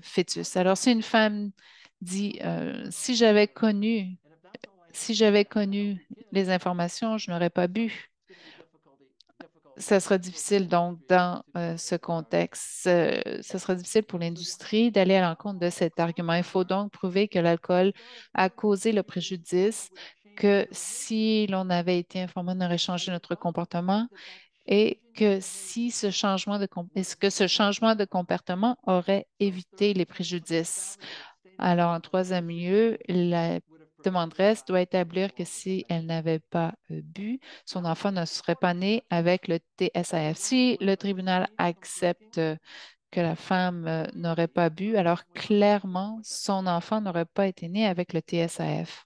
fœtus. Alors, si une femme dit, si j'avais connu les informations, je n'aurais pas bu. Ça sera difficile donc dans ce contexte. Ce sera difficile pour l'industrie d'aller à l'encontre de cet argument. Il faut donc prouver que l'alcool a causé le préjudice, que si l'on avait été informé, on aurait changé notre comportement et que si est-ce que ce changement de comportement aurait évité les préjudices. Alors, en troisième lieu, la demanderesse doit établir que si elle n'avait pas bu, son enfant ne serait pas né avec le TSAF. Si le tribunal accepte que la femme n'aurait pas bu, alors clairement, son enfant n'aurait pas été né avec le TSAF.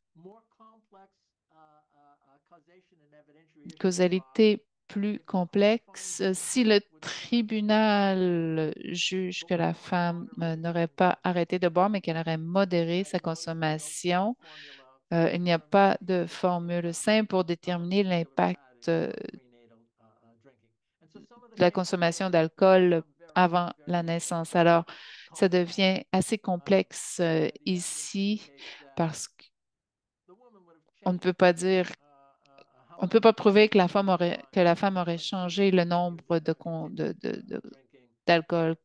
Une causalité plus complexe. Si le tribunal juge que la femme n'aurait pas arrêté de boire, mais qu'elle aurait modéré sa consommation, il n'y a pas de formule simple pour déterminer l'impact de la consommation d'alcool avant la naissance. Alors, ça devient assez complexe ici parce qu'on ne peut pas dire on ne peut pas prouver que la femme aurait changé le nombre d'alcool,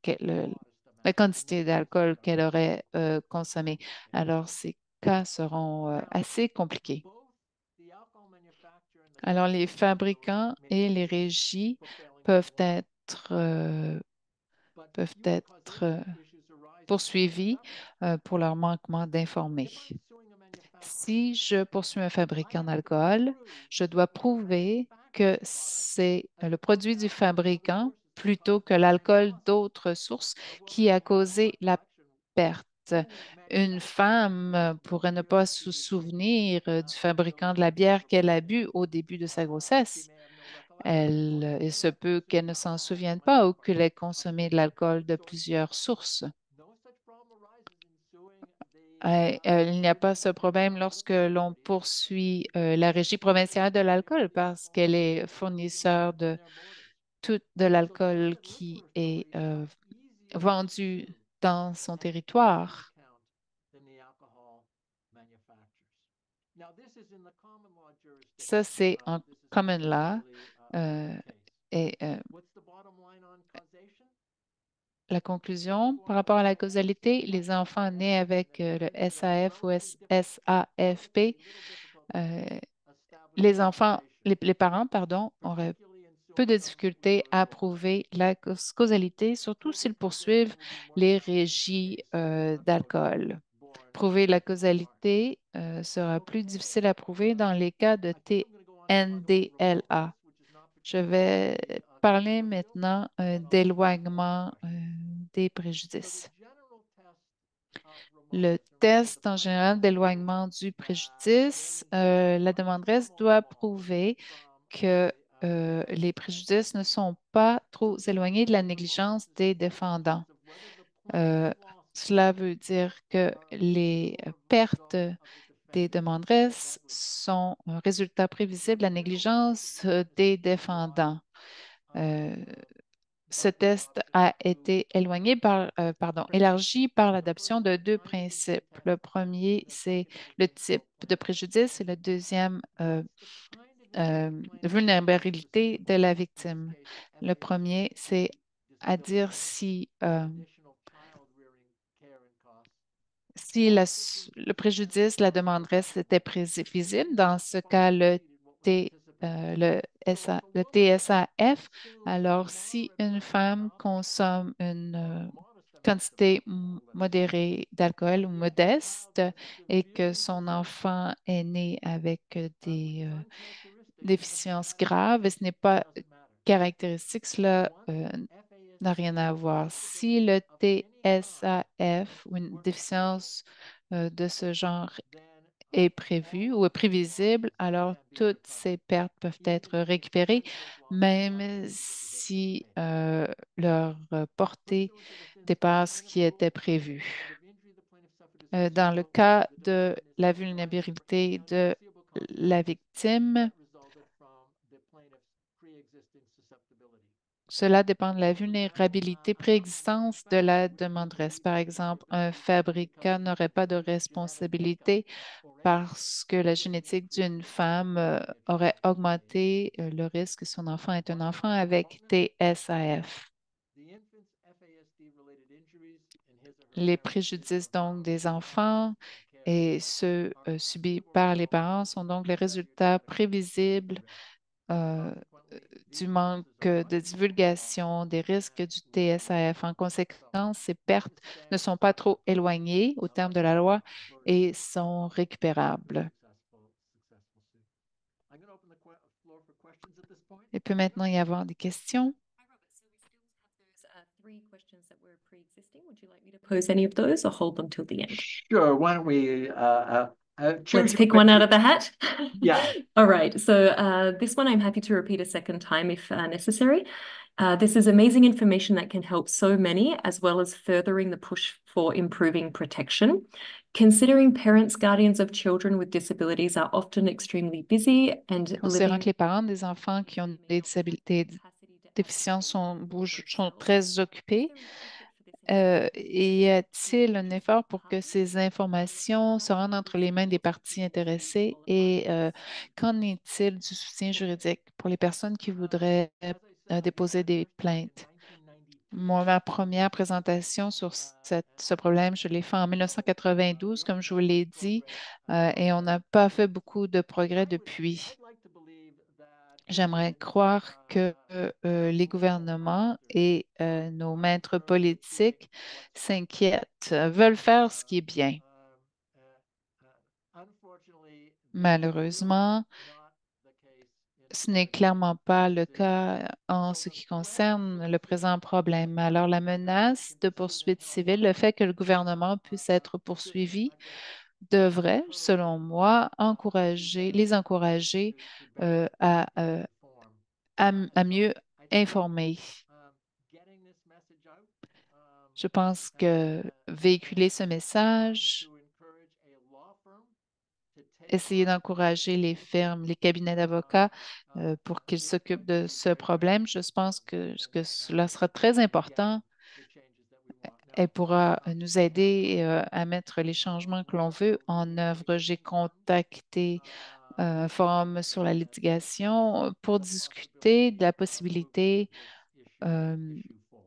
la quantité d'alcool qu'elle aurait consommé. Alors, ces cas seront assez compliqués. Alors, les fabricants et les régies peuvent être poursuivis pour leur manquement d'informer. Si je poursuis un fabricant d'alcool, je dois prouver que c'est le produit du fabricant plutôt que l'alcool d'autres sources qui a causé la perte. Une femme pourrait ne pas se souvenir du fabricant de la bière qu'elle a bu au début de sa grossesse. Il se peut qu'elle ne s'en souvienne pas ou qu'elle ait consommé de l'alcool de plusieurs sources. Il n'y a pas ce problème lorsque l'on poursuit la Régie provinciale de l'alcool parce qu'elle est fournisseur de l'alcool qui est vendu dans son territoire. Ça, c'est en common law. euh, et la conclusion par rapport à la causalité, les enfants nés avec le SAF ou SAFP, euh, les parents, pardon, auraient peu de difficultés à prouver la causalité, surtout s'ils poursuivent les régies d'alcool. Prouver la causalité sera plus difficile à prouver dans les cas de TNDLA. Je vais parler maintenant d'éloignement des préjudices. Le test en général d'éloignement du préjudice, la demanderesse doit prouver que les préjudices ne sont pas trop éloignés de la négligence des défendants. Euh, Cela veut dire que les pertes des demanderesses sont un résultat prévisible de la négligence des défendants. Euh, Ce test a été élargi par l'adoption de deux principes. Le premier, c'est le type de préjudice et le deuxième, vulnérabilité de la victime. Le premier, c'est à dire si le préjudice, la demanderesse était prévisible. Dans ce cas, le TSAF. Alors, si une femme consomme une quantité modérée d'alcool ou modeste et que son enfant est né avec des déficiences graves, et ce n'est pas caractéristique, cela n'a rien à voir. Si le TSAF ou une déficience de ce genre est prévu ou est prévisible, alors toutes ces pertes peuvent être récupérées, même si leur portée dépasse ce qui était prévu. Dans le cas de la vulnérabilité de la victime, cela dépend de la vulnérabilité préexistante de la demanderesse. Par exemple, un fabricant n'aurait pas de responsabilité parce que la génétique d'une femme aurait augmenté le risque que son enfant est un enfant avec TSAF. Les préjudices donc des enfants et ceux subis par les parents sont donc les résultats prévisibles euh, du manque de divulgation des risques du TSAF. En conséquence, ces pertes ne sont pas trop éloignées au terme de la loi et sont récupérables. Il peut maintenant y avoir des questions. Three questions that were pre-existing. Would you like me to pose any of those or hold them till the end? Sure, why don't we Let's pick one out of the hat. Yeah. All right. So this one I'm happy to repeat a second time if necessary. This is amazing information that can help so many, as well as furthering the push for improving protection. Considering parents, guardians of children with disabilities are often extremely busy and Considérant living que les parents des enfants qui ont des déficiences sont très occupés, y a-t-il un effort pour que ces informations se rendent entre les mains des parties intéressées et qu'en est-il du soutien juridique pour les personnes qui voudraient déposer des plaintes? Moi, ma première présentation sur ce problème, je l'ai fait en 1992, comme je vous l'ai dit, et on n'a pas fait beaucoup de progrès depuis. J'aimerais croire que les gouvernements et nos maîtres politiques s'inquiètent, veulent faire ce qui est bien. Malheureusement, ce n'est clairement pas le cas en ce qui concerne le présent problème. Alors, la menace de poursuite civile, le fait que le gouvernement puisse être poursuivi, devrait, selon moi, les encourager à mieux informer. Je pense que véhiculer ce message, essayer d'encourager les firmes, les cabinets d'avocats pour qu'ils s'occupent de ce problème, je pense que cela sera très important elle pourra nous aider à mettre les changements que l'on veut en œuvre. J'ai contacté un forum sur la litigation pour discuter de la possibilité euh,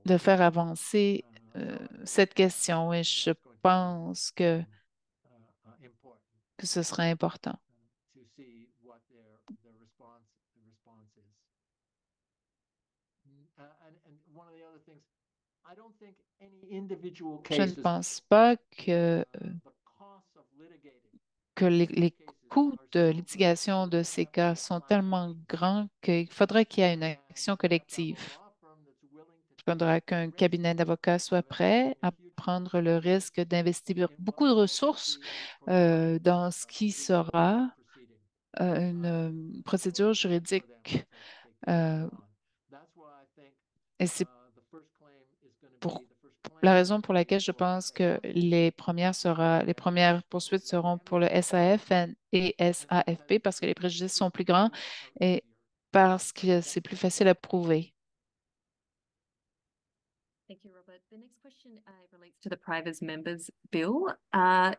de faire avancer cette question et je pense que ce sera important. Je ne pense pas que les coûts de litigation de ces cas sont tellement grands qu'il faudrait qu'il y ait une action collective. Il faudra qu'un cabinet d'avocats soit prêt à prendre le risque d'investir beaucoup de ressources dans ce qui sera une procédure juridique. Euh, et c'est pour la raison pour laquelle je pense que les premières poursuites seront pour le SAF et SAFP parce que les préjudices sont plus grands et parce que c'est plus facile à prouver. Thank you, Robert. The next question relates to the Private Members Bill.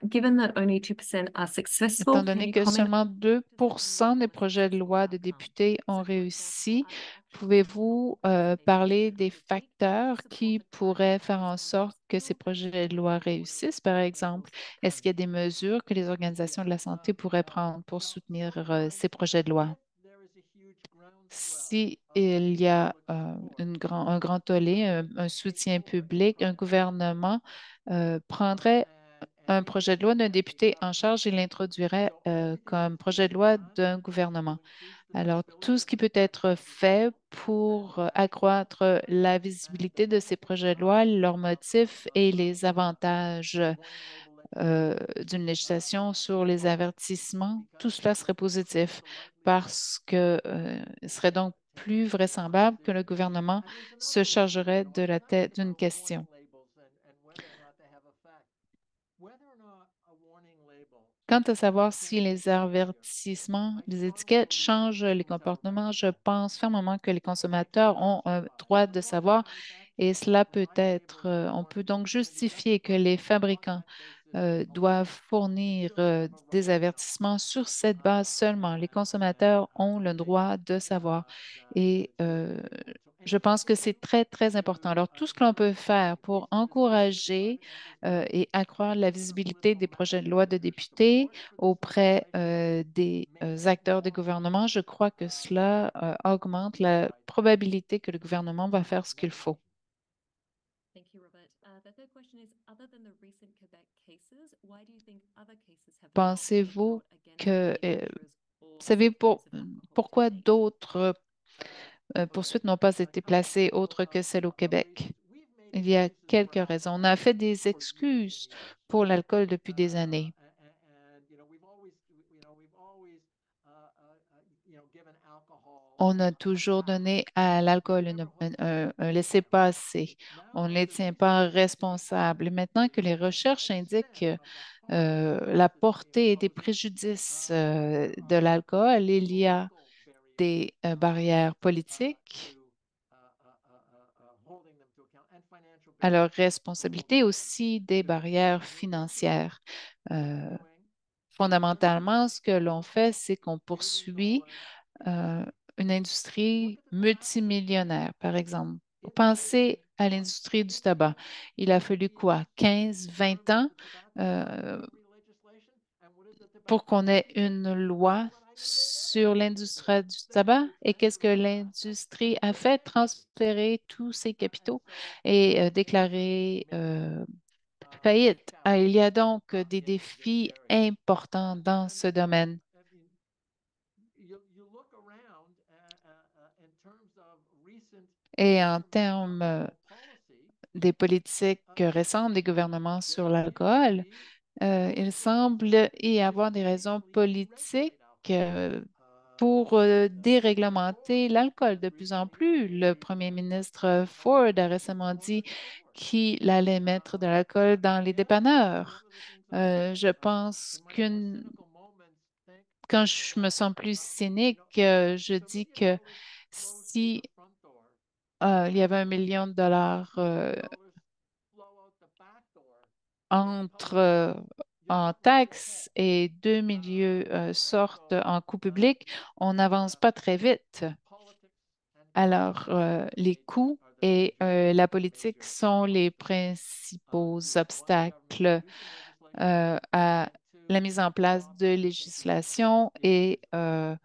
Given that only 2% are Étant successful, can donné you que comment seulement 2% des projets de loi de députés ont réussi, pouvez-vous parler des facteurs qui pourraient faire en sorte que ces projets de loi réussissent? Par exemple, est-ce qu'il y a des mesures que les organisations de la santé pourraient prendre pour soutenir ces projets de loi? Si il y a un grand tollé, un soutien public, un gouvernement prendrait un projet de loi d'un député en charge et l'introduirait comme projet de loi d'un gouvernement. Alors, tout ce qui peut être fait pour accroître la visibilité de ces projets de loi, leurs motifs et les avantages d'une législation sur les avertissements, tout cela serait positif parce que il serait donc plus vraisemblable que le gouvernement se chargerait de la tête d'une question. Quant à savoir si les avertissements, les étiquettes changent les comportements, je pense fermement que les consommateurs ont un droit de savoir et cela peut être, on peut donc justifier que les fabricants doivent fournir des avertissements sur cette base seulement. Les consommateurs ont le droit de savoir et je pense que c'est très, très important. Alors, tout ce que l'on peut faire pour encourager et accroître la visibilité des projets de loi de députés auprès des acteurs des gouvernements, je crois que cela augmente la probabilité que le gouvernement va faire ce qu'il faut. Thank you, Robert. The third question is, other than the recent Quebec cases, why do you think other cases have not been Pensez-vous brought against que, manufacturers or savez suppliers of alcohol to pourquoi date? d'autres poursuites n'ont pas été placées autres que celles au Québec? Il y a quelques raisons. On a fait des excuses pour l'alcool depuis des années. On a toujours donné à l'alcool un laissez-passer. On ne les tient pas responsables. Et maintenant que les recherches indiquent la portée et des préjudices de l'alcool, il y a des barrières politiques à leur responsabilité, aussi des barrières financières. Euh, Fondamentalement, ce que l'on fait, c'est qu'on poursuit euh, une industrie multimillionnaire, par exemple. Pensez à l'industrie du tabac. Il a fallu quoi, 15, 20 ans euh, pour qu'on ait une loi sur l'industrie du tabac. Et qu'est-ce que l'industrie a fait? Transférer tous ses capitaux et déclarer faillite. Il y a donc des défis importants dans ce domaine. Et en termes des politiques récentes des gouvernements sur l'alcool, il semble y avoir des raisons politiques pour déréglementer l'alcool de plus en plus. Le premier ministre Ford a récemment dit qu'il allait mettre de l'alcool dans les dépanneurs. Je pense quand je me sens plus cynique, je dis que si il y avait $1 million entre en taxes et deux milieux sortent en coût public, on n'avance pas très vite. Alors, les coûts et la politique sont les principaux obstacles à la mise en place de législation et à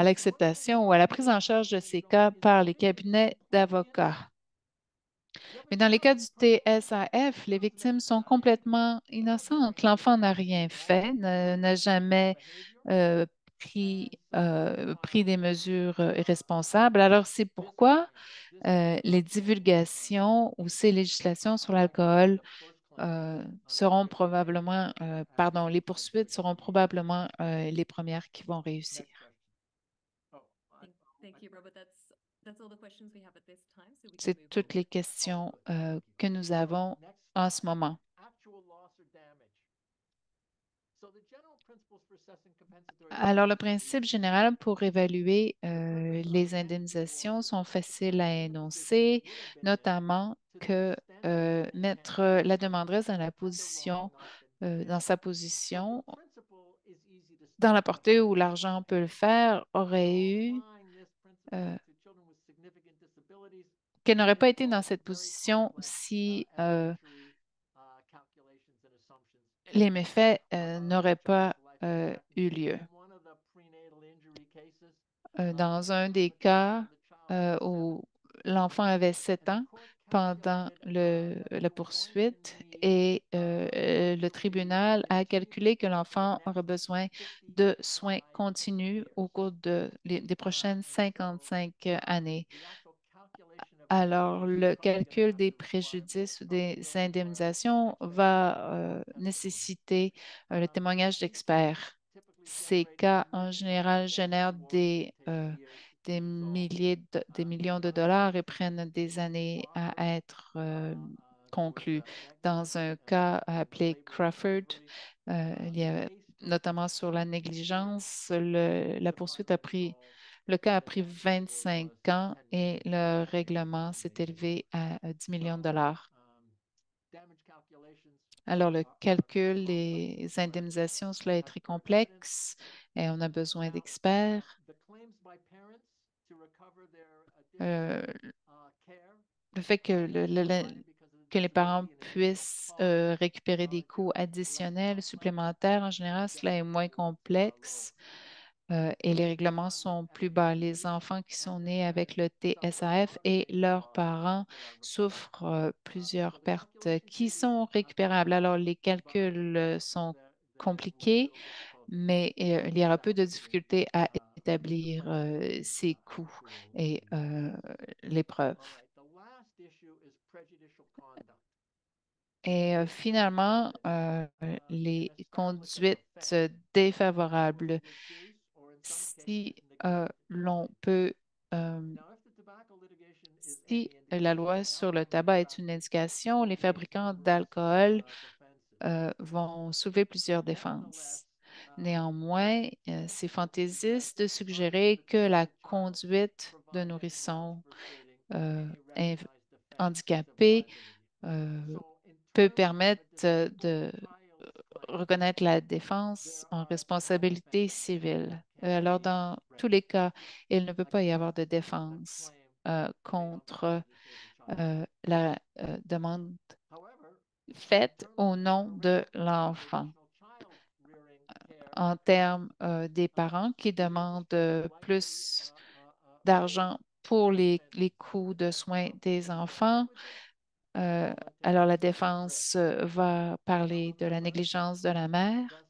l'acceptation ou à la prise en charge de ces cas par les cabinets d'avocats. Mais dans les cas du TSAF, les victimes sont complètement innocentes. L'enfant n'a rien fait, n'a jamais euh, pris des mesures irresponsables. Alors, c'est pourquoi les divulgations ou ces législations sur l'alcool seront probablement, pardon, les poursuites seront probablement les premières qui vont réussir. Thank you, Robert. That's all the questions we have at this time, so we can C'est move toutes on. les questions que nous avons en ce moment. Alors, le principe général pour évaluer les indemnisations sont faciles à énoncer, notamment que mettre la demandeuse dans la position, dans sa position, dans la portée où l'argent peut le faire, aurait eu, qu'elle n'aurait pas été dans cette position si les méfaits n'auraient pas eu lieu. Dans un des cas où l'enfant avait 7 ans pendant la poursuite et le tribunal a calculé que l'enfant aurait besoin de soins continus au cours des prochaines 55 années. Alors, le calcul des préjudices ou des indemnisations va nécessiter le témoignage d'experts. Ces cas, en général, génèrent des des millions de dollars et prennent des années à être conclus. Dans un cas appelé Crawford, il y a notamment sur la négligence, le cas a pris 25 ans et le règlement s'est élevé à 10 millions de dollars. Alors, le calcul des indemnisations, cela est très complexe et on a besoin d'experts. Euh, le fait que, que les parents puissent récupérer des coûts additionnels, supplémentaires, en général, cela est moins complexe et les règlements sont plus bas. Les enfants qui sont nés avec le TSAF et leurs parents souffrent plusieurs pertes qui sont récupérables. Alors, les calculs sont compliqués, mais il y aura peu de difficultés à établir ces coûts et les preuves. Et finalement, les conduites défavorables. Si l'on peut, euh, si la loi sur le tabac est une indication, les fabricants d'alcool vont soulever plusieurs défenses. Néanmoins, c'est fantaisiste de suggérer que la conduite de nourrissons inv- handicapés peut permettre de reconnaître la défense en responsabilité civile. Alors, dans tous les cas, il ne peut pas y avoir de défense contre la demande faite au nom de l'enfant. En termes des parents qui demandent plus d'argent pour les coûts de soins des enfants, euh, alors la défense va parler de la négligence de la mère.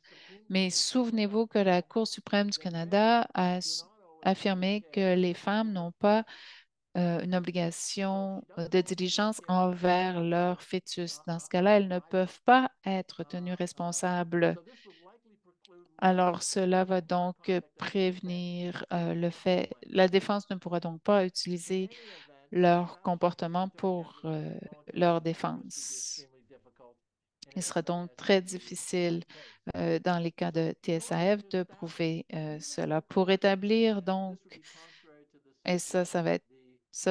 Mais souvenez-vous que la Cour suprême du Canada a affirmé que les femmes n'ont pas une obligation de diligence envers leur fœtus. Dans ce cas-là, elles ne peuvent pas être tenues responsables. Alors, cela va donc prévenir le fait, la défense ne pourra donc pas utiliser leur comportement pour leur défense. Il sera donc très difficile dans les cas de TSAF de prouver cela. Pour établir donc, et ça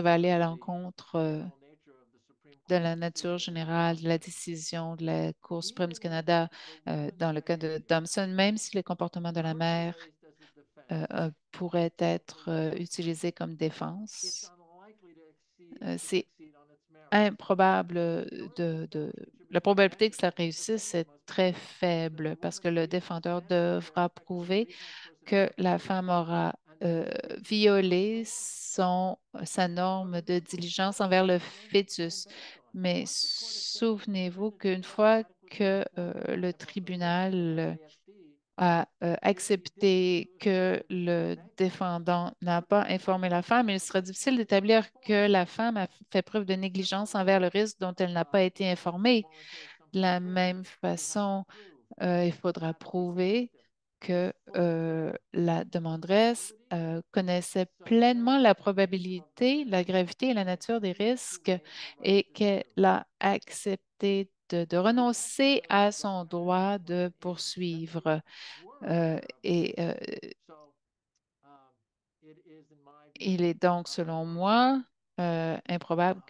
va aller à l'encontre de la nature générale de la décision de la Cour suprême du Canada dans le cas de Thompson, même si le comportement de la mère pourrait être utilisé comme défense. C'est improbable la probabilité que ça réussisse est très faible parce que le défendeur devra prouver que la femme aura violé sa norme de diligence envers le fœtus. Mais souvenez-vous qu'une fois que le tribunal a accepté que le défendant n'a pas informé la femme, il sera difficile d'établir que la femme a fait preuve de négligence envers le risque dont elle n'a pas été informée. De la même façon, il faudra prouver que la demanderesse connaissait pleinement la probabilité, la gravité et la nature des risques et qu'elle a accepté de renoncer à son droit de poursuivre. Et il est donc, selon moi, improbable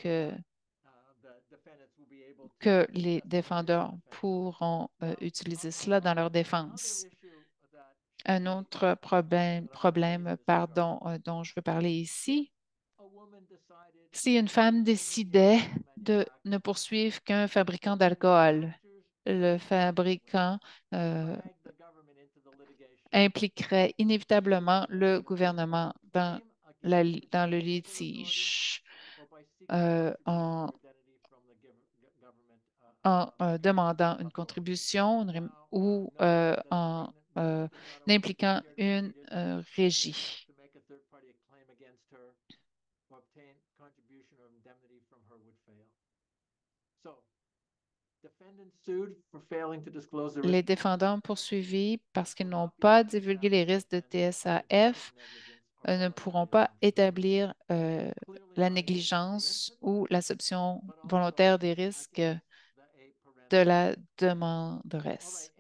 que les défendeurs pourront utiliser cela dans leur défense. Un autre problème, pardon, dont je veux parler ici, si une femme décidait de ne poursuivre qu'un fabricant d'alcool, le fabricant impliquerait inévitablement le gouvernement dans le litige en demandant une contribution ou en impliquant une régie. Les défendants poursuivis parce qu'ils n'ont pas divulgué les risques de TSAF ne pourront pas établir la négligence ou l'assumption volontaire des risques de la demanderesse.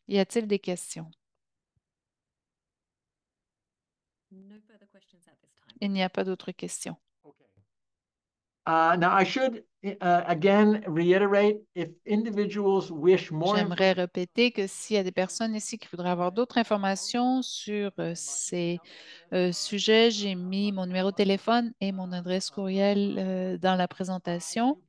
Y a-t-il des questions? Il n'y a pas d'autres questions. Now, I should again reiterate if individuals wish more J'aimerais répéter que s'il y a des personnes ici qui voudraient avoir d'autres informations sur ces sujets, j'ai mis mon numéro de téléphone et mon adresse courriel dans la présentation.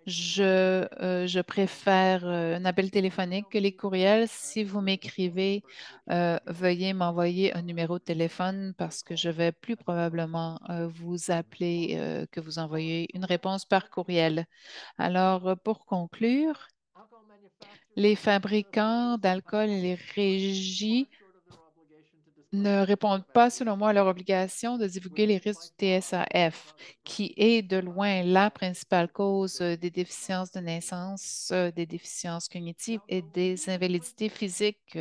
Je préfère un appel téléphonique que les courriels. Si vous m'écrivez, veuillez m'envoyer un numéro de téléphone parce que je vais plus probablement vous appeler que vous envoyer une réponse par courriel. Alors, pour conclure, les fabricants d'alcool et les régies ne répondent pas, selon moi, à leur obligation de divulguer les risques du TSAF, qui est de loin la principale cause des déficiences de naissance, des déficiences cognitives et des invalidités physiques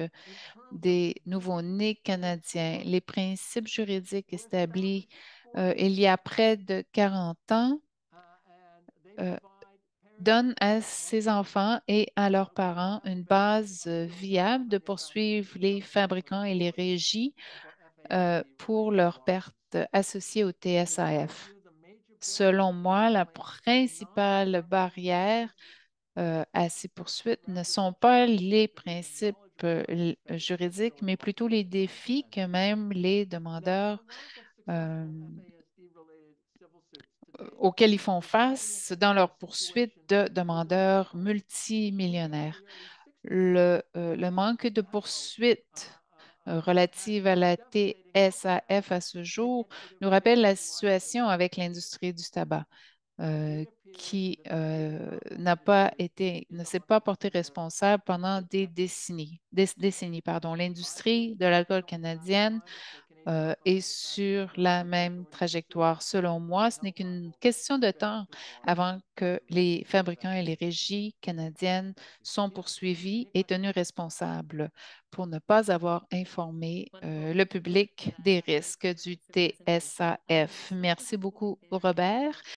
des nouveau-nés canadiens. Les principes juridiques établis il y a près de 40 ans donnent à ces enfants et à leurs parents une base viable de poursuivre les fabricants et les régies pour leurs pertes associées au TSAF. Selon moi, la principale barrière à ces poursuites ne sont pas les principes juridiques, mais plutôt les défis que même les demandeurs euh, auxquels ils font face dans leur poursuite de demandeurs multimillionnaires. Le manque de poursuites relatives à la TSAF à ce jour nous rappelle la situation avec l'industrie du tabac. Qui ne s'est pas porté responsable pendant des décennies, pardon. L'industrie de l'alcool canadienne est sur la même trajectoire. Selon moi, ce n'est qu'une question de temps avant que les fabricants et les régies canadiennes sont poursuivis et tenus responsables pour ne pas avoir informé le public des risques du TSAF. Merci beaucoup, Robert.